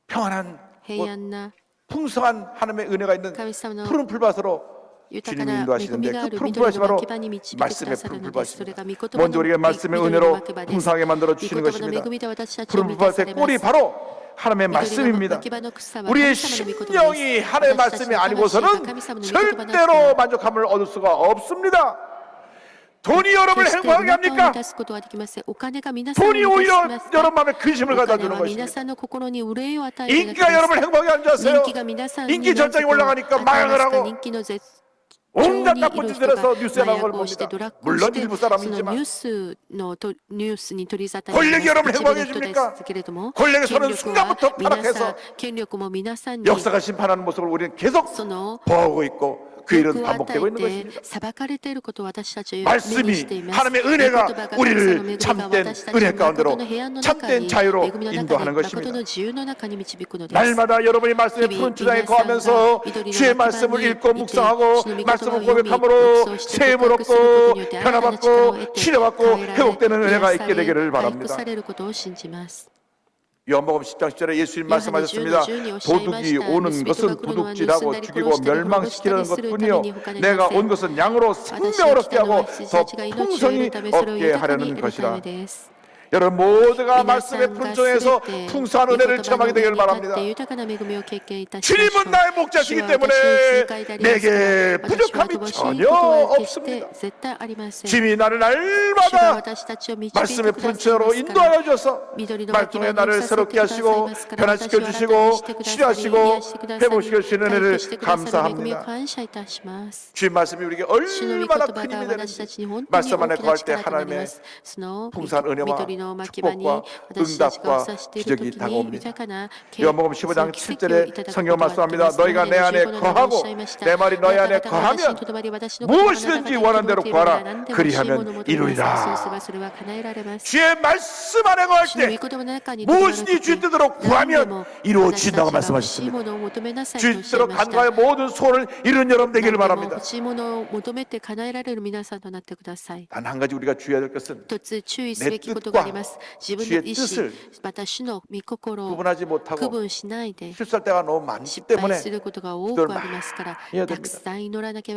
평안한 平安な 풍성한 하나님의 은혜가 있는 神様の 푸른 풀밭으로 豊か 주님이 な恵 인도하시는데 みがあ 그 る 푸른 緑 풀밭이 の 바로 牧場に導いてくださ 말씀의 る 푸른 のですそれ 풀밭입니다. が御言葉 먼저 の 우리가 말씀의 緑の 은혜로 牧場です 풍성하게 만들어 御 주시는 言葉の恵 것입니다. みで私たちを 푸른 満たさ 풀밭의 れま 꼴이 す 바로 하나님의 緑の 말씀입니다. 牧場の草は 우리의 神様の御言葉です 심령이 하나님의 私たち 말씀이 の魂が 아니고서는 神様の御言葉なしで 절대로 만족함을 얻을 수가 없습니다. 돈이 여러분을 決して 행복하게 お腹を満 합니까? たすことはできませんお金が皆さんを 돈이 満た 오히려 しますか 여러분 마음에 근심을 お金 가져주는 は皆 것입니다. さんの心に憂いを与えるだけ 인기가 です 여러분을 행복하게 하는 줄 아세요? 人気が皆さんに 인기 절정이 満足を 올라가니까 与え 마약을 ますか 하고 人気の絶 온갖 にい 나쁜 る 짓을 人が 해서 뉴스에 麻 나온 걸 薬をして 봅니다. ドラッグを 물론 して 일부 その 사람이지만 ニュースに取り沙汰に 권력이 なり 여러분을 ます一部の 행복하게 人で 해줍니까? すけれども 권력의 権 손은 力は 순간부터 皆さん 타락해서 権力も皆さんに 역사가 심판하는 모습을 우리는 계속 その 보고 있고 그 일은 欲を与 반복되고 있는 えて 것입니다. 裁かれていることを私たちは目に 말씀이 しています 하나님의 御言 은혜가 葉が神様の恵 우리를 みが 참된 私たちを 은혜 가운데로 誠の平安の中に 참된 자유로 恵みの中に 인도하는 誠 것입니다. の自由の中に導くのです 날마다 여러분이 말씀의 푸른 주장에 거하면서 주의 말씀을 읽고 묵상하고 말씀을 고백함으로 세임을 얻고 변화받고 치료받고 회복되는 은혜가 있게 되기를 바랍니다. されることを信じます 요한복음 10장 10절에 예수님 말씀하셨습니다. 도둑이 오는 것은 도둑질하고 죽이고 멸망시키는 것뿐이요 내가 온 것은 양으로 생명을 얻게 하고 더 풍성히 얻게 하려는 것이라. 여러분 모두가 말씀의 품종에서 풍성한 은혜를 체험하게 되기를 바랍니다. 주님은 나의 목자시기 때문에 내게 부족함이 전혀 없습니다. 주님이 나를 날마다 말씀의 품종으로 인도하여 주셔서 말씀의 나를 새롭게 하시고 변화시켜 주시고 치료하시고 회복시켜 주시는 은혜를 감사합니다. 주님 말씀이 우리에게 얼마나 큰 힘이 되는지 말씀 안에 거할 때 하나님의 풍성한 은혜와 축복과 응답과 기적이 다가옵니다. 요한복음 15장 7절에 성경 말씀합니다. 너희가 내 안에 거하고 내 말이 너희 안에 거하면 무엇이든지 원하는 대로 구하라. 그리하면 이루리라. 주의 말씀 안에 거할 때 무엇이든지 주의 뜻대로 구하면 이루어진다고 말씀하셨습니다. 주의 뜻대로 간과의 모든 소원을 이루는 여러분 되기를 바랍니다. 단 한 가지 우리가 주의해야 될 것은 내 뜻과 주의 뜻을 구분하지 못하고 실수할 때가 너무 많기 때문에 기도를 많이 해야 됩니다.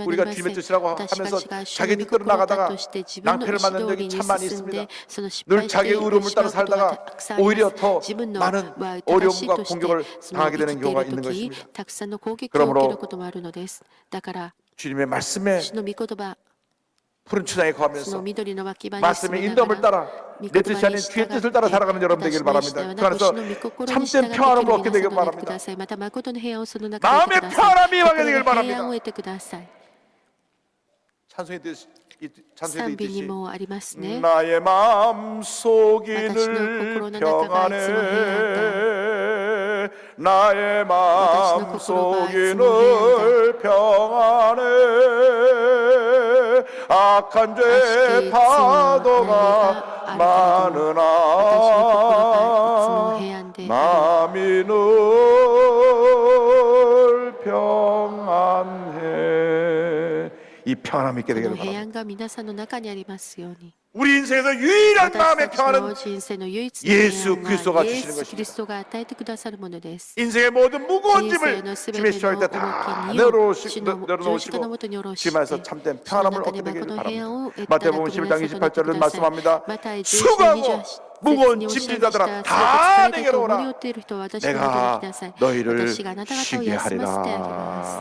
우리가 주님의 뜻이라고 하면서 자기 뜻대로 나가다가 낭패를 맞는 적이 참 많이 있습니다. 늘 자기의 의로움을 따라 살다가 오히려 더 많은 어려움과 공격을 당하게 되는 경우가 있는 것입니다. 그러므로 주님의 말씀에 主の御言葉 푸른 추장에 そ 거하면서 の緑の脇場に住 말씀의 みなが 인도함을 ら 따라 御 내 言 뜻이 葉 아닌 に 주의 従 뜻을 따라 って 살아가는 여러분 私 되길 の意志で 바랍니다. は 그 なく 안에서 主の御心に従って 참된 평안을 生きる 얻게 皆 되길 さんとなってく 바랍니다. ださい。また誠の平安をその中で得て 마음의 ください。 평안함이 임하게 心 되길 の平安を 바랍니다. 得てください。 찬송의 찬송에도 賛美に 있듯이 もありますね。 나의 마음 속이 私の 늘 心の中がいつも平安だ。 평안해 나의 마음 私の心がい 속이 つも平安だ。 늘 평안해 악한 죄 악의 파도가 죄와 많으나 私の心がいつも平安である。 마음이 늘 평안해 이 평안함이 있게 こ 되기를 の平 바랍니다. 安が皆さんの中にありますように。 우리 인생에서 유일한 私 마음의 たちの 평안은 人生の唯一の 예수 平 그리스도가 安はイエ 주시는 ス・キリストが与えてくださるものです。 인생의 모든 무거운 人生 짐을 のすべ 주님의 て 시할 の 때 重 다 き荷を主の十字架の 내려놓으시고 もとに下ろし 주님 て、 안에서 참된 主の 평안함을 中で 얻게 誠 되기를 の平安 바랍니다. を得ただく 마태복음 皆 12장 さんとなって 28절은 ください。 말씀합니다. また、11 수고하고 28節 무거운 におっしゃいま 짐진자들아 した。 다 すべて 내게로 重荷を 오라. 負っている人は私のもとに来なさい。 너희를 私があなた方を 쉬게 休ませてあげます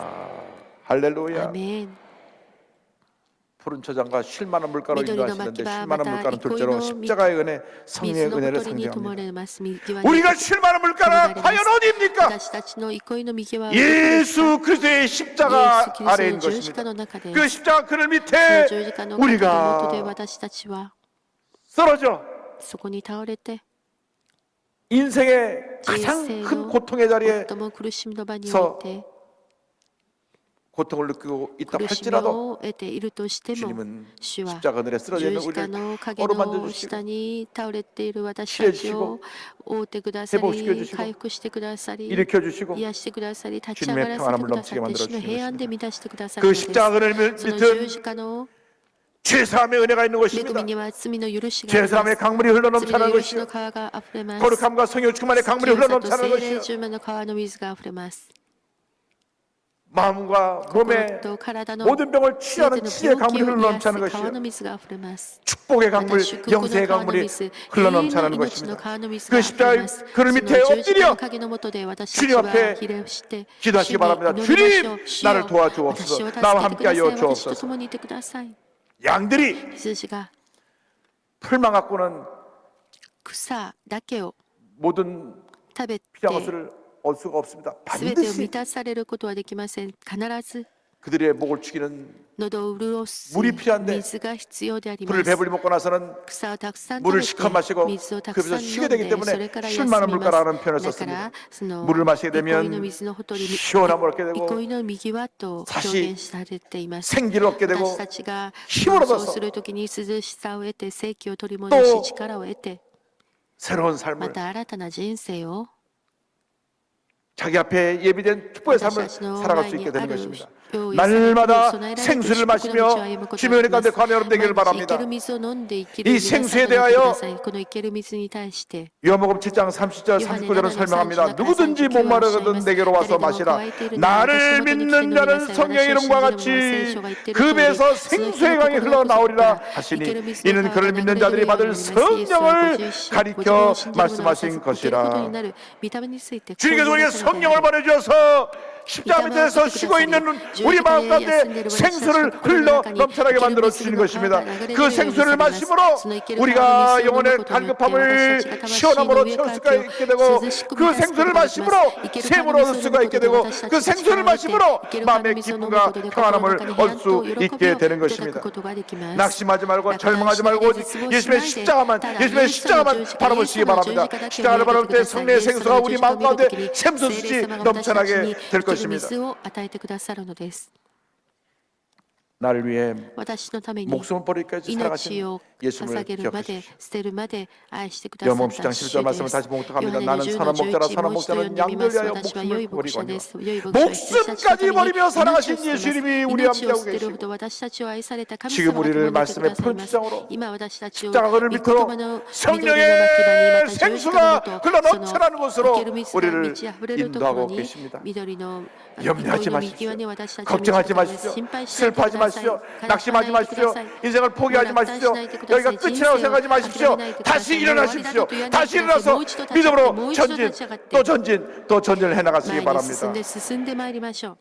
하리라. 할렐루야. アメン。 푸른 초장과 쉴만한 물가로緑の 인도하시는데 牧場 쉴만한 また 물가는 憩い 둘째로 の 십자가의 은혜 水 성령의 の 은혜를 ほとりに泊ま 상징합니다. れます御際 우리가 に 쉴만한 물가가 과연 어디입니까? 私たちの憩いの右は 예수 그리스도의 イエス 십자가 キリスト 아래인 の十字架 것입니다. の中で 그 십자가 그늘 その 밑에 十字架の元で 우리가 私たちは 쓰러져 そこに倒れて 인생의 人 가장 生 큰 の 고통의 자리에 最も苦しみの場において 고통을 느끼고 있다 苦しみ 할지라도 を得ているとしても 주님은 主は 십자가 그늘에 쓰러져 十 있는 字架 우리를 の影 어루만져 の 주시고 下に倒れている私たちを覆ってくださ 회복시켜 り 주시고 回復してくださり 일으켜 주시고 癒してくださり立ち 주님의 上がらせて 평안함을 くだ 넘치게 さって 만들어 主の 주시는 平安で満たしてくださる 그 のです 십자가 그늘 その十 밑은 字架の 죄사함의 은혜가 있는 恵 것입니다. みには罪の許しがありま 죄사함의 す 강물이 罪 흘러넘치는 の許し 것이요 の川があふれます 거룩함과 성령 충만의 강물이 清さと 흘러넘치는 聖霊 것이요 充満の川の水があふれます 마음과 心 몸의 と体の 모든 병을 全て 치유하는 の 치유의 病気 강물이 を癒 흘러넘치는 す川 것이요 の水があふれます 축복의 ま 강물, た祝福の 영생의 川の 강물이 水、永遠 흘러넘치는 の命の 것입니다. 川の水 그 が溢れます。 십자가의 그늘 そ 밑에 の十字架 엎드려 の影の下で私たち 주님 は 앞에 ひれ伏して 기도하시기 主に 바랍니다. 祈りましょう 주님, 主 나를 よ 도와주옵소서. 私を助 나와 けてください 함께하여 私と 주옵소서. 共にいてください 양들이 羊が 풀만 갖고는 草だけを 모든 食べて 필요한 것을 얻을 수가 없습니다. 全てを 반드시 満たされることはできません必ず 그들의 목을 죽이는 喉を潤す 물이 필요한데 水が必要でありま 불을 す 배불리 먹고 나서는 草をたくさん食 물을 べ 시커 마시고 て水をたくさ 그래서 ん 쉬게 飲ん 되기 で 때문에 それから休み 쉴만한 ま 물가라는 す 표현을 だから 썼습니다. その 물을 마시게 憩いの 되면 水のほとりに 시원함을 얻게 되고 憩いの右輪と表 다시 現されています 생기를 얻게 되고 私たちが 힘을 そう 얻어서 するときに涼しさを得て生気を取り戻し 또 力を得て 새로운 ま 삶을 た新たな人生を 자기 앞에 예비된 축복의 私 삶을 たちの 살아갈 前 수 に 있게 あ 되는 る 것입니다. 備え 날마다 られている 생수를 祝福の道を 마시며 歩むことが 주님의 できます 가운데 감회를 되기를 毎日生 바랍니다. ける水を飲んで生きる 이 皆さん 생수에 となってく 대하여 ださいこの生ける水に対して 요한복음 7장 30절 39절을 설명합니다. 누구든지 목마르거든 내게로 와서 마시라. 나를 믿는 자는 성령의 이름과 같이 그 배에서 생수의 강이 흘러나오리라 하시니 이는 그를 믿는 자들이 받을 성령을 가리켜 말씀하신 것이라. 주님께서 우리에게 성령을 보내주셔서 십자가 밑에서 쉬고 있는 우리 마음 가운데 생수를 흘러 넘쳐나게 만들어 주시는 것입니다. 그 생수를 마심으로 우리가 영혼의 갈급함을 시원함으로 채울 수가 있게 되고 그 생수를 마심으로 샘을 얻을 수가 있게 되고 그 생수를 마심으로 마음의 기쁨과 평안함을 얻을 수 있게 되는 것입니다. 낙심하지 말고 절망하지 말고 오직 예수의 십자가만 바라보시기 바랍니다. 십자가를 바라볼 때 성령의 생수가 우리 마음 가운데 샘솟듯이 넘쳐나게 될 것입니다. 水を与えてくださるのです 나를 위해 私のために 목숨을 버리기까지 命 살아가신 を 예수님을 捧げるまで 기억하십시오. 捨てるまで愛してくださっ 요한복음 た 10장 主 11절 で 말씀을 す 다시 봉독합니다. ヨハネ 나는 10 선한 の 목자라 11 선한 もう一度読ん 목자는 でみます 양들 위하여 私は良い 목숨을 牧者 버리거니와 です良い牧者は羊たちのため 목숨까지 に 버리며 살아가신 命を捨てます 예수님이 우리 命を 함께하고 捨てる 계시고 ほど私たちを愛された神 지금 様が 우리를 共にいてくだ 말씀의 さい 푸른 ます 추장으로 今私たちを 십자가 그늘 御言 밑으로 葉の緑の牧場 성령의 にまた十字架の 생수가 もと 흘러 その 넘쳐나는 곳으로 生ける水が 우리를 満ち溢れるところ 인도하고 に 계십니다. 緑の 염려하지 憩いの 마십시오. 右側に私たちを 걱정하지 導かれます 마십시오. 心配しないでく 슬퍼하지 ださい 마십시오. 낙심하지 마십시오. 인생을 포기하지 마십시오. 여기가 끝이라고 생각하지 마십시오. 다시 일어나십시오. 다시 일어나서 믿음으로 전진, 또 전진을 해나가시기 前に 바랍니다. 進んでまいりましょう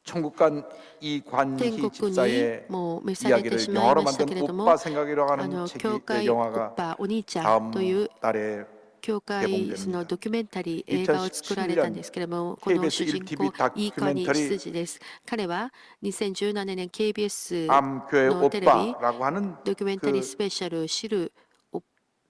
천국간 이 天 관희 国に 집사의 もう召されてし 이야기를 まい 영어로 ました 만든 けれども 오빠 생각이라고 教 하는 책이 会おっ 영화가 ぱお兄ちゃん 다음 という 달에 教会そのドキュメンタリー映画を作られたんですけれども、この KBS 主人 1TV 公イーカニ 다큐멘터리 羊です。彼は2017年 KBS 암교회 のテレビ 오빠라고 하는 ドキュメンタリー 그 スペシャル知る教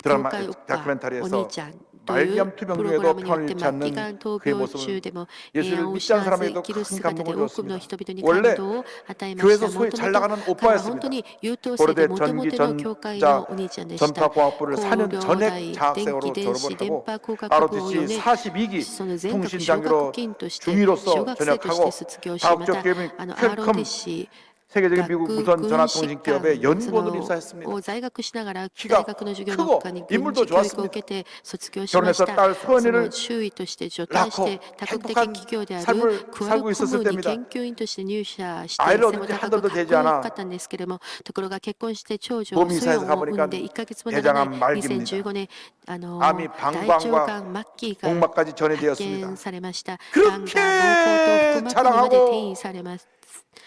드라마 会おっぱお 다큐멘터리에서 兄ちゃんという 말기암 プログラ 투병중에도 ムによっ 편을 て 잃지 末期 않는 がん闘 그의 病中 모습은 でも 예수를 平安を 믿지 失 않는 わず 사람에게도 生きる 큰 姿で 감동을 多くの 줬습니다. 人々に 원래 感動を与えまし 교회에서 た。 소위 もと 잘 もと 나가는 彼は 오빠였습니다. 本当に優等生で 고려대 モテモテ 전기 の教会の 전자 お兄ちゃんでした。 전파공학부를 高 4년 陵 전액 大電 장학생으로 気電子 졸업을 電 하고 波工学部を ROTC 4年 42기 その全国奨学 통신장교로 金として小 중위로서 学生として 전역하고 卒業し、ま 다국적 た 기업인 ROTC 퀄컴 세계적인 미국 무선 전화통신 기업의 연구원으로 입사했습니다. を在学しながら 키가 大学の授業 크고 の他に軍 인물도 事教育を 좋았습니다. 受けて卒業しま 결혼해서 した。 딸 そ 소연이를 の周囲として除隊し 낳고 て多国的 행복한 企業である 삶을 クアル 살고 コ 있었을 ムに 때입니다. 研究員として入社して 아이를 背も 얻은 지 高 한 く 달도 かっ 되지 こよ 않아 かったんですけれども、ところが結婚して長女 몸이 ソヨ 이사해서 ンを 가보니까 産んで1ヶ月もならない 대장암 말기입니다. 2015年大 암이 腸 방광과 がん末期が 복막까지 発 전이되었습니다. 見されました。 그렇게 がんが膀胱と腹膜にまで 자랑하고 転移されます。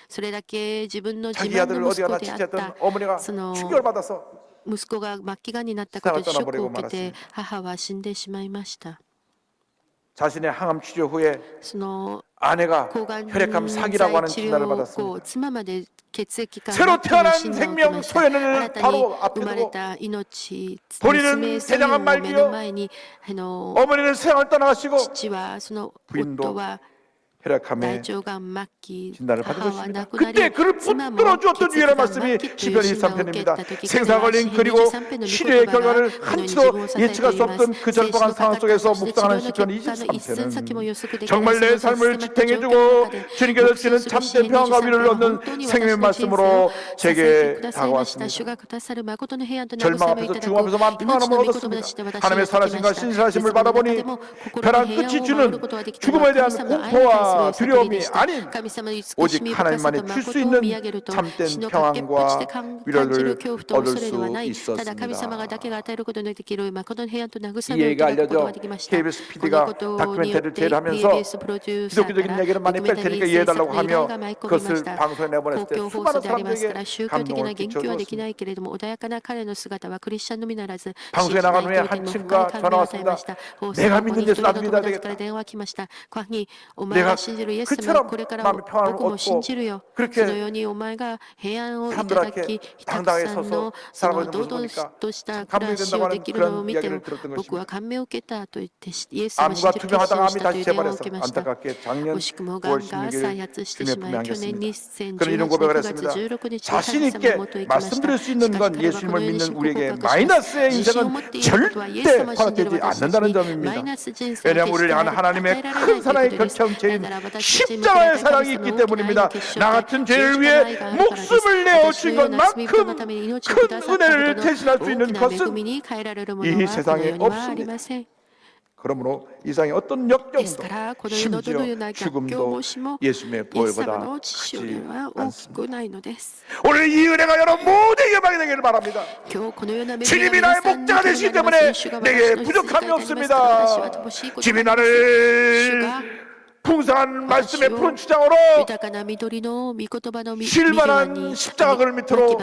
それだけ自分の自 자기 慢 아들을 の息 어디 子 가나 であっ 지지했던 た 어머니가 その 충격을 받아서 息子が末期がんになったことでショックを受けて 떠나버리고 母は死んでしまいました。 자신의 항암 치료 후에 その 아내가 抗がん 혈액암 剤 사기라고 하는 治 진단을 療後 받았습니다. 妻まで血液がん 새로 末期の 태어난 診断を受け 생명 ました 소연을 新たに 바로 앞에 生まれ 두고 た命 본인은 娘ソヨン 대장암 を目 말기요 の前に 어머니는 세상을 떠나가시고 父はその 부인도 夫は 혈액암에 大腸がん末期 진단을 받은 母は 것입니다. 亡くなり 그때 그를 妻も 붙들어 주었던 血液 유일한 がん 말씀이 末期という 시편 診断を受け 23편입니다. た時 생사 걸린 그리고 23編の御 치료의 言葉が 결과를 このように 한치도 自分を支えて 예측할 い 수 ます 없던 그 절박한 상황 속에서 生死の 묵상하는 かか 시편 った結果の一寸先も予測できない 정말 내 삶을 지탱해주고 주님께서 주시는 참된 평안과 위로를 얻는 생명의 말씀으로 제게 다가왔습니다. 절망 앞에서 죽음 앞에서만 평안함을 얻었습니다. 하나님의 살아신과 신실하심을 바라보니 벼랑 끝이 주는 죽음에 대한 공포와 두려움이 아닌 오직 하나님만이 줄 수 있는 참된 평안과 위로를 얻을 수 있었습니다. 이 얘기가 알려져 KBS PD가 다큐멘터리를 제작하면서 기독교적인 얘기를 많이 뺄 테니까 이해해달라고 하며 그것을 방송에 내보냈을 때 수많은 사람들에게 감동을 끼쳐주었습니다. 방송에 나간 후에 한 친구가 전화 왔습니다. 내가 믿는 예수 나도 믿어야 되겠다. 내가 그처럼 마음의 평안을 얻고 그렇게 사람들에게 당당하게 서서 살아가는 모습을 보니까 감동이 된다고 하는 그런 이야기를 들었던 것입니다. 암과 투병하다가 암이 다시 재발해서 안타깝게 작년 9월 16일 주님의 품에 안겼습니다. 그런 이런 고백을 했습니다. 자신 있게 말씀드릴 수 있는 건 예수님을 믿는 우리에게 마이너스의 인생은 절대 허락되지 않는다는 점입니다. 왜냐하면 우리를 향한 하나님의 큰 사랑의 결정체인 십자가의 사랑이 있기 때문입니다. 나 같은 죄를 위해 목숨을 내어주신 것만큼 큰 은혜를 대신할 수 있는 것은 이 세상에 없습니다. 그러므로 이 세상의 어떤 역경도 심지어 죽음도 예수님의 보혈보다 크지 않습니다. 오늘 이 은혜가 여러분 모두에게 받게 되기를 바랍니다. 주님이 나의 목자가 되시기 때문에 내게 부족함이 없습니다. 주님이 나를 풍성한 말씀의 푸른 추장으로 쉴만한 십자가를 밑으로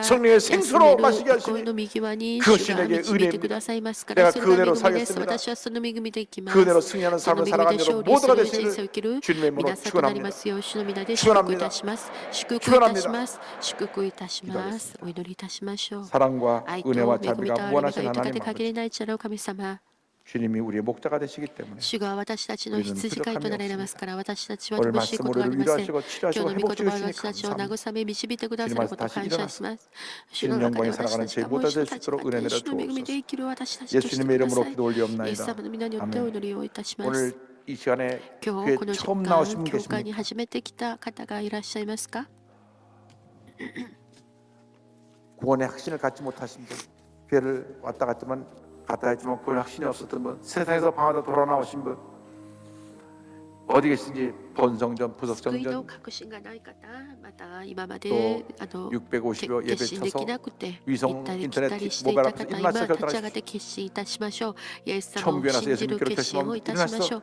성령의 생수로 마시게 하시니 그것이 내게 은혜입니다. 내가 그대로 살겠습니다. 그대로 승리하는 삶을 살아가는 여러분 모두가 되시기를 주님의 이름으로 축원합니다. 축원합니다. 축원합니다. 사랑과 은혜와 자비가 무한하신 하나님 아버지 주님이 우리의 목자가 되시기 때문에 우리는 부족함이 없습니다. 오늘 말씀 우리를 위로하시고 치료하시고 회복시키시니 감사합니다. 주님 말씀 다시 일어났습니다. 주님 영광에 살아가는 제 모두 될 수 있도록 은혜 내려 주옵소서. 예수님의 이름으로 기도 올리옵나이다. 아멘. 오늘 이 시간에 교회 처음 나오신 분 계십니까? 구원의 확신을 갖지 못하신 분, 교회를 왔다 갔지만 구원의 확신이 없었던 분, 세상에서 방황하다 돌아 나오신 분, 어디 계신지 본성전, 부석정전 또 650여 예배 쳐서 위성 인터넷 모바일 앞에서 일어나서 결단하십시오. 처음 교회 나서 예수 믿기로 결심하면 일어나서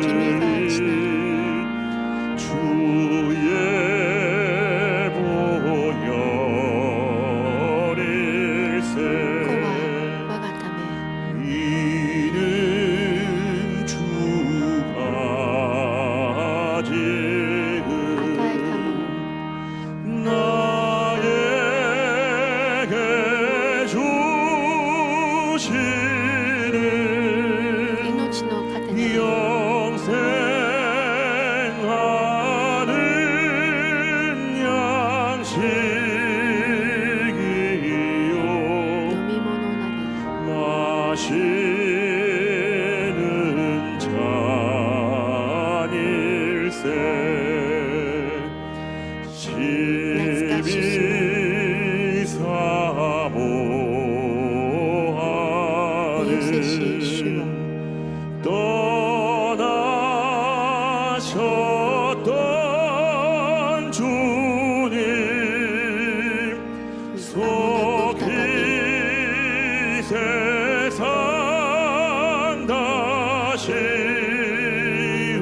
기미가 지나라. 주의 보혈일세 코와 와가타메 이는 주가 지은 아타에타모 나에게 주시는 이노치노 카테네 영생하는 양식이요 요미모노나리 마시는 잔일세 이웃세시 슈와 떠나셨던 주님 속히 세상 다시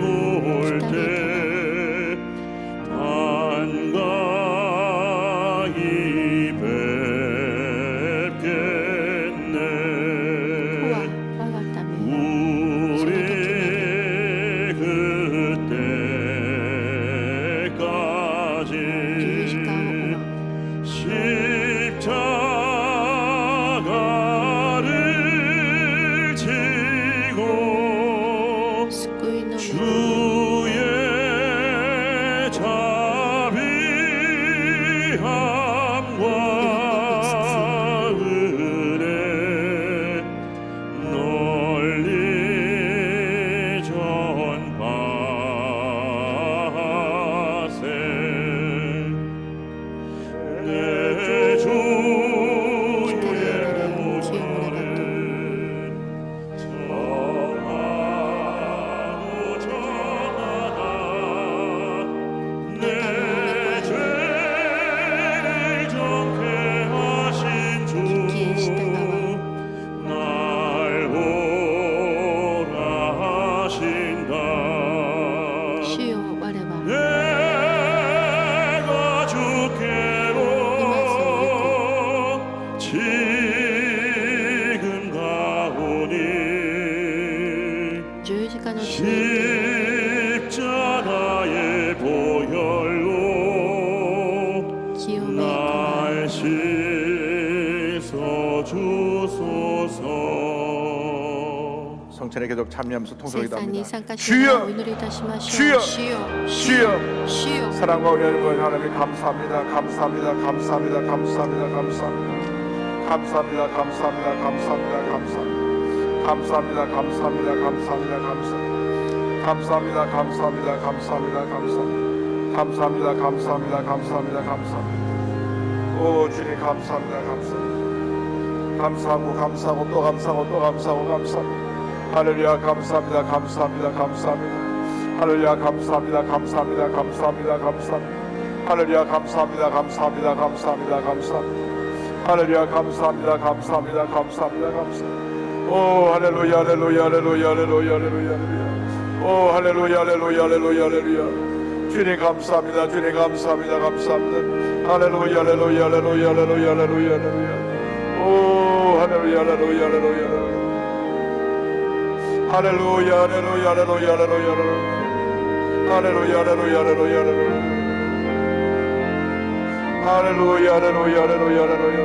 올 때 반가이 뵙겠네 코와 와가타메 우리 그때까지 유시카오와 십자가를 지고 스쿠이노 주의 자비함과 은혜 널리 전파하세 내 주의 정하고 정하다 내 죄를 정케 하신 주 날 보라 하신다 시오 와레바 내가 주께로 지금 가오니 주유지카노 십자가의 보혈로 기요메 날 씻어주소서 성찬에 계속 참여하면서 통성이 세상이 답니다. 상가시오 주여! 오늘이 다시마시오 주여! 시오 주여! 시오 사랑과 은혜를 하나님 감사합니다. 감사합니다. 감사합니다. 감사합니다. 감사합니다. 감사합니다. 감사합니다. 감사합니다. 감사합니다. 감사합니다. 감사합니다. 감사합니다. 감사합니다. 감사합니다. 감사합니다. 감사합니다. 감사합니다. 감사합니다. 감사합니다. 오 주님 감사합니다. 감사합니다. 감사하고 감사하고 또 감사하고 또 감사하고 감사합니다. 할렐루야 감사합니다. 감사합니다. 감사합니다. 할렐루야 감사합니다. 감사합니다. 감사합니다. 감사합니다. 할렐루야 감사합니다. 감사합니다. 감사합니다. 감사합니다. 할렐루야 감사합니다. 감사합니다. 감사합니다. 감사합니다. 오 할렐루야 할렐루야 할렐루야 할렐루야 할렐루야 오 할렐루야 할렐루야 할렐루야 할렐루야 주님 감사합니다. 주님 감사합니다. 감사합니다. 할렐루야 할렐루야 할렐루야 할렐루야 할렐루야 할렐루야 오 할렐루야 할렐루야 할렐루야 할렐루야 할렐루야 할렐루야 할렐루야 할렐루야 할렐루야 할렐루야 할렐루야 할렐루야 할렐루야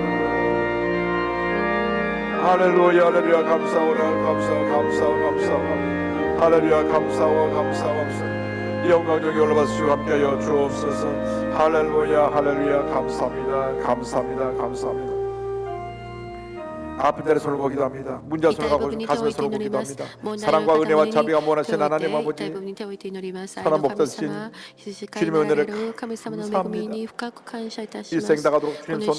할렐루야 할렐루야 감사오라 감사오 감사오 감사오 할렐루야 감사오 감사오 감사오 영광적인 올라가서 주 함께하여 주옵소서 할렐루야 할렐루야 감사합니다 감사합니다 감사합니다 아픈 자리 손을 보기도 합니다. 문자 손을 가고 가슴에 손을 보기도 합니다. 사랑과 은혜와 자비가 원하신 하나님 아버지 선한 목자신 주님의 은혜를 감사합니다. 일생 다가도록 주님 손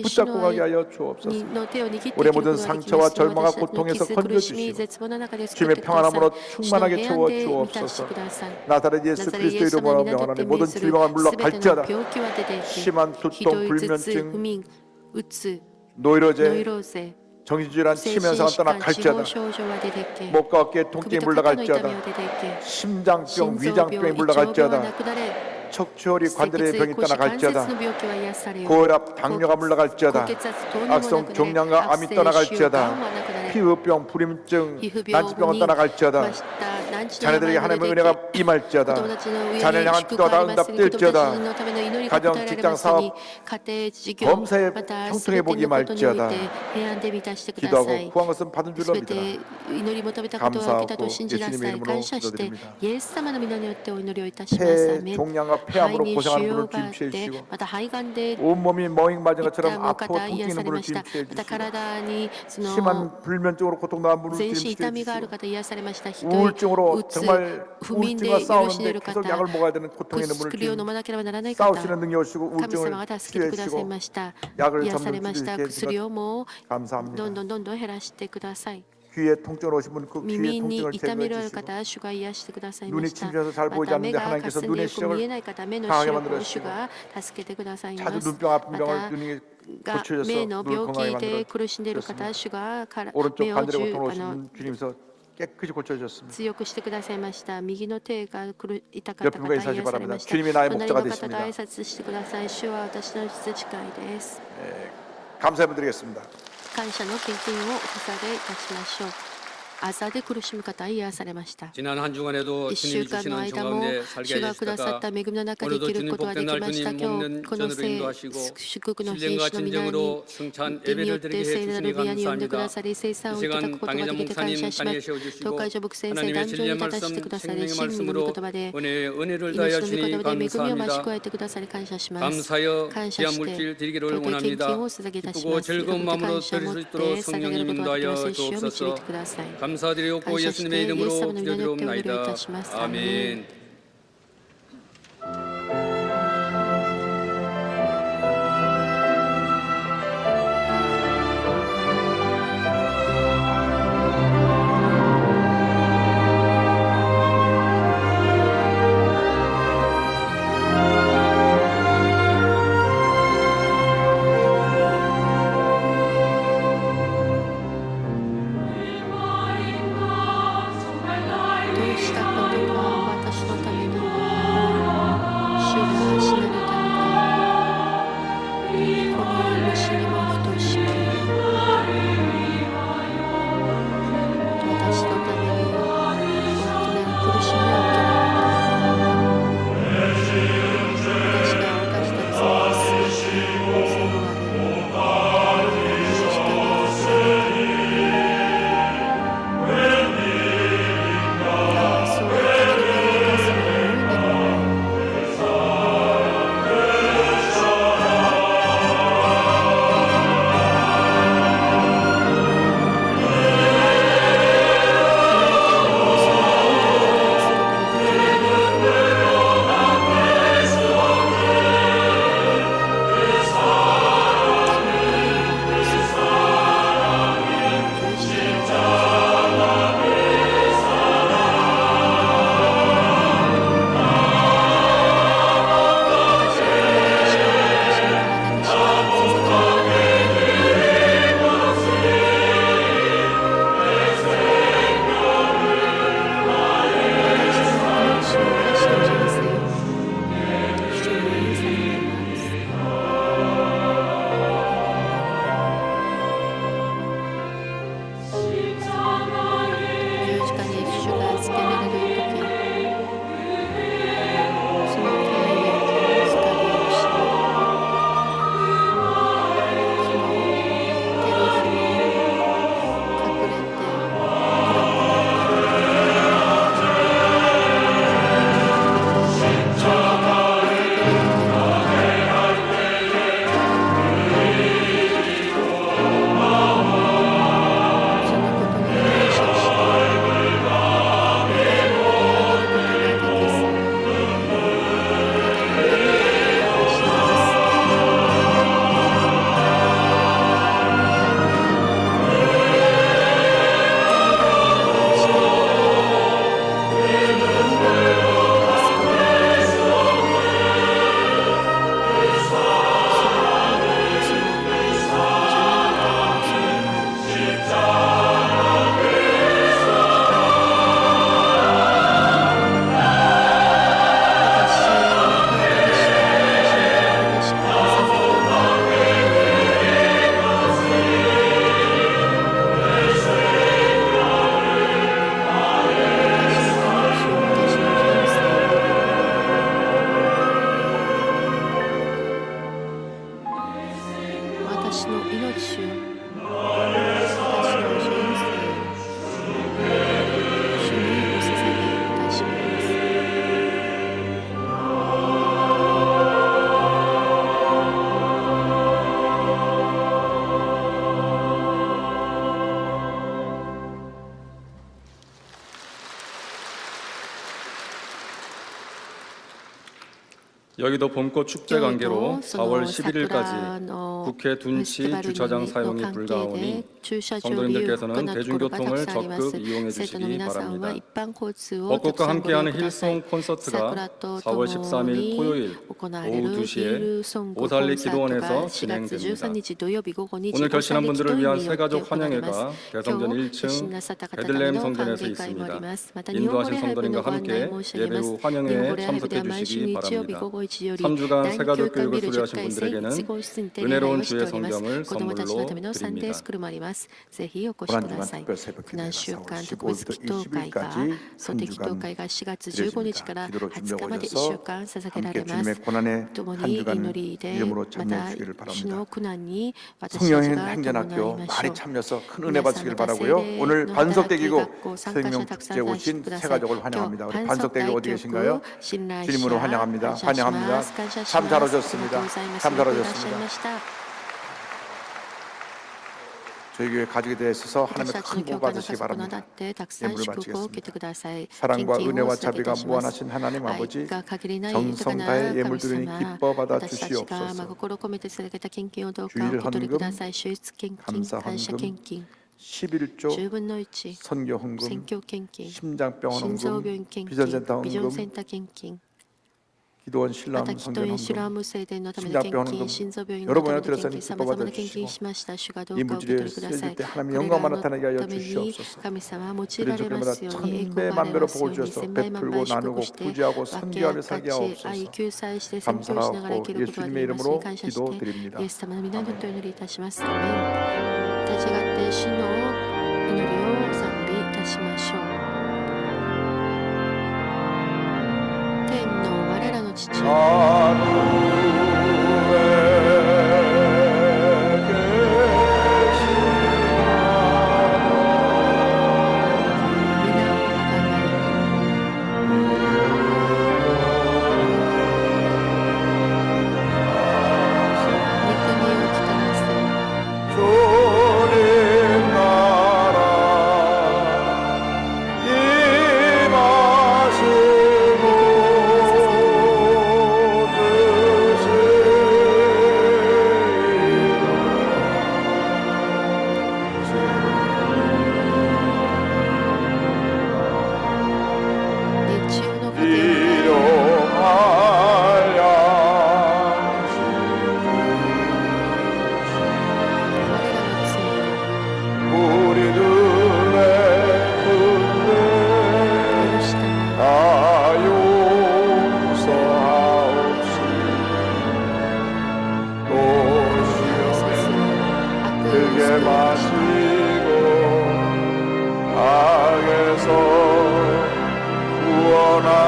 붙잡고 가게 하여 주옵소서. 우리의 모든 상처와 절망과 고통에서 건져주시고 주님의 평안함으로 충만하게 채워 주옵소서. 나사렛 예수 그리스도 이름으로 명하노니 모든 질병을 물러갈지어다. 심한 두통, 불면증, 노이로제 정신질환 精 치면서 神疾 떠나 患、司法 갈지어다. 症状は出てけ 목과 어깨에 首 통증이 と肩の痛み 물러갈지어다. は出てけ 심장병, 心臓 위장병이 病、胃腸病は 물러갈지어다. なくなれ 척추혈이 脊 관절의 椎 병이 腰関節 떠나갈지어다. の病気は癒されよ 고혈압, 당뇨가 高 물러갈지어다. 血圧糖尿もな 악성 くなれ 종양과 悪 암이 性腫瘍 떠나갈지어다. がんはなくなれ 피부병, 불임증, 皮膚病 난치병은 に 떠나갈지어다. ました難治の 자녀들에게 病も出 하나님의 てけ 은혜가 子 임할지어다. 供たちの上 자녀를 に 향한 祝福 기도가 ありますように子供た 응답될지어다. ちのための祈りが 가정, 答えられ 직장, ますように 사업, 家庭事業 범사에 また 형통의 全て 복이 のことにおい 임할지어다. て平安で満たしてくださ 기도하고 い 구한 것은 받은 줄로 すべ 믿으라. て祈り求めたことは受けたと信じなさ 예수님의 い 이름으로 感謝して 기도드립니다. イエス様の皆によってお祈りをいたしますア 폐 メン 종양과 肺 폐암으로 に腫 고생하는 瘍 분을 があっ 주임 て 취해 また肺がんで 온몸이 멍이 맞은 痛 것처럼 む 아프고 方 통증 癒 있는 され 분을 ました 주임 취해 また 주시고 体にその 심한 불면증으로 고통당한 분을 全 주임 身 취해 痛みがある 주시고 方癒されましたひどい 우울증으로 うつ 정말 不眠で 우울증과 よろしんでい 싸우는데 る方 계속 약을 먹어야 되는 고통이 있는 분을 薬を飲 주임 まなければならない方 싸우시는 능력을 주시고 神 우울증을 様が助けてください 치유해 ました 약을 癒さ 잡는 れました 주님께 薬をもう 감사합니다. どんどん減らしてください 귀에 통증을 오신 분 그 귀의 耳に 통증을 痛みのあ 제거해 る 주시고 方主が癒してくださいま 눈이 した 침침해서 잘 ま 보이지 た目 않는데 が 하나님께서 霞んで 눈의 よく見え 시력을 ない方目の視 강하게 力を 만들어 主が助けてくださいま 자주 す 눈병 아픈 ま 병을 た 눈이 が 고쳐져서 目の 눈을 病 건강하게 気で 만들어 苦しんでいる方主が 오른쪽 目を 관절에 고통 あ 오신 の 분 주님께서 깨끗이 고쳐주셨습니다. 強くしてくださいました右の手が痛かっ 옆 た 분과 方 인사하시기 癒され 바랍니다. ました 주님이 나의 隣 목자가 の方と 되십니다. 挨拶してください主は私の羊飼いです 감사드리겠습니다. 感謝の献金をお捧げいたしましょうあざで苦しむ方癒されました 지난 한 주간에도 1週 주님이 間の 주시는 정 間も 가운데 살게 主がくださっ 하셨다가 た恵みの中で生 오늘도 きる 주님 ことがで 복된 き 날 ました 주님 今 먹는 日この 전으로 인도하시고 祝福の日 신령과 主の皆に 진정으로 승찬 手によっ 예배를 て 드리게 聖な 해주시니 る部屋に呼んでくだ 감사합니다. さり聖餐 이 をいただ 시간 くことがで 당회자 きて感 목사님 謝しま 자리에 す 세워주시고 東海女牧先生 하나님의 壇上 진리의 に立たせて 말씀 くださり 생명의 真理の御 말씀으로 言葉で 은혜를 命 다하여 の御 주니 言葉で恵みを増し 감사합니다. 加えてくださり感謝します 감사하여 感謝 귀한 して 물질 드리기를 尊い献 원합니다. 金をお捧げいたし 기쁘고 ます 즐거운 また 마음으로 感謝を 드릴 持 수 って 있도록 捧げ 성령 ることができます 인도하여 主を導い 주옵소서. てください 감사드리옵고 感謝して 예수님의 イエス様 이름으로 の皆によってお祈りをい 기도드리옵나이다. たしますアメン 아멘. 여기도 봄꽃 축제 관계로 4월 11일까지 국회 둔치 주차장 사용이 불가하오니 성도님들께서는 대중교통을 적극 이용해 주시기 바랍니다. 벚꽃과 함께하는 힐송 콘서트가 4월 13일 토요일 오후 2시에 오살리 기도원에서 진행됩니다. 오늘 결신한 분들을 위한 새가족 환영회가 대성전 1층 베들레헴 성전에서 있습니다. 인도하신 성도님과 함께 예배 후 환영회에 참석해 주시기 바랍니다. 3주간 새가족 교육을 수료하신 분들에게는 은혜로운 주의 성경을 선물로 드립니다. 고난주간 특별 새벽기도회가 4월 15일부터 20일까지 4月15日から20日まで1週間捧げられます。共に祈りでまた主の苦難に私たちが 성령의 共に 행전학교 ましょ 많이 う。 참여해서 큰 은혜 받으시길 바라고요. 오늘 반석대기고 생명축제에 오신 새가족을 환영합니다. 우리 반석대기 어디 계신가요? 주님으로 환영합니다. 환영합니다. 참 잘 오셨습니다. 참 잘 오셨습니다. 저희 교회 가족에 대해서 하나님의 큰 복 받으시기 바랍니다. 예물을 바치겠습니다. 사랑과 은혜와 자비가 무한하신 하나님 아버지, 정성 다해 예물 드리니 기뻐 받아 주시옵소서. 주일 헌금, 감사 헌금, 11조, 선교 헌금, 심장병원 헌금, 비전센터 헌금, 기도원 신랑 また 성전 祈祷シュラ 헌금, ム聖殿のための 심장병원 献金、 헌금 心臓病院 여러 のため 번에 の献 들어서니 金、さ 기뻐 まざま 받아 な献金 주시고 しました。主がど 이 うかお受け取 물질을 りくださ 쓰실 い。 때 こ 하나님 れら 영광만 の 나타나게 하여 ために 주시옵소서. 神様は用い 그래 られま 주님마다 すように、栄光 천배 があり 만배로 ますように、 보여주셔서 千倍万 베풀고 倍祝 나누고 福して、 구제하고 分け 선교하며 与 살게 え、愛 하옵소서. 救済して、宣教しながら生きることができますように感謝して、 기도드립니다. イエス様の皆によってお祈りいたします。アーメン。立ち上がって主の祈りを賛美いたしましょう。天の我らの父、 주님 나라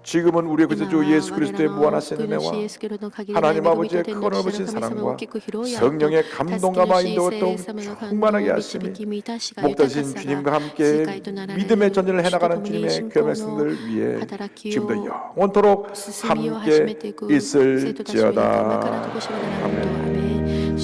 지금은 우리의 구세주 예수 그리스도의 무한하신 은혜와 하나님 아버지의 크나우신 사랑과 성령의 감동감화 인도가 충만하게 하시니 목자신 주님과 함께 믿음의 전쟁을 해나가는 주님의 그 백성들을 위해 지금도 영원토록 함께 있을지어다. 아멘.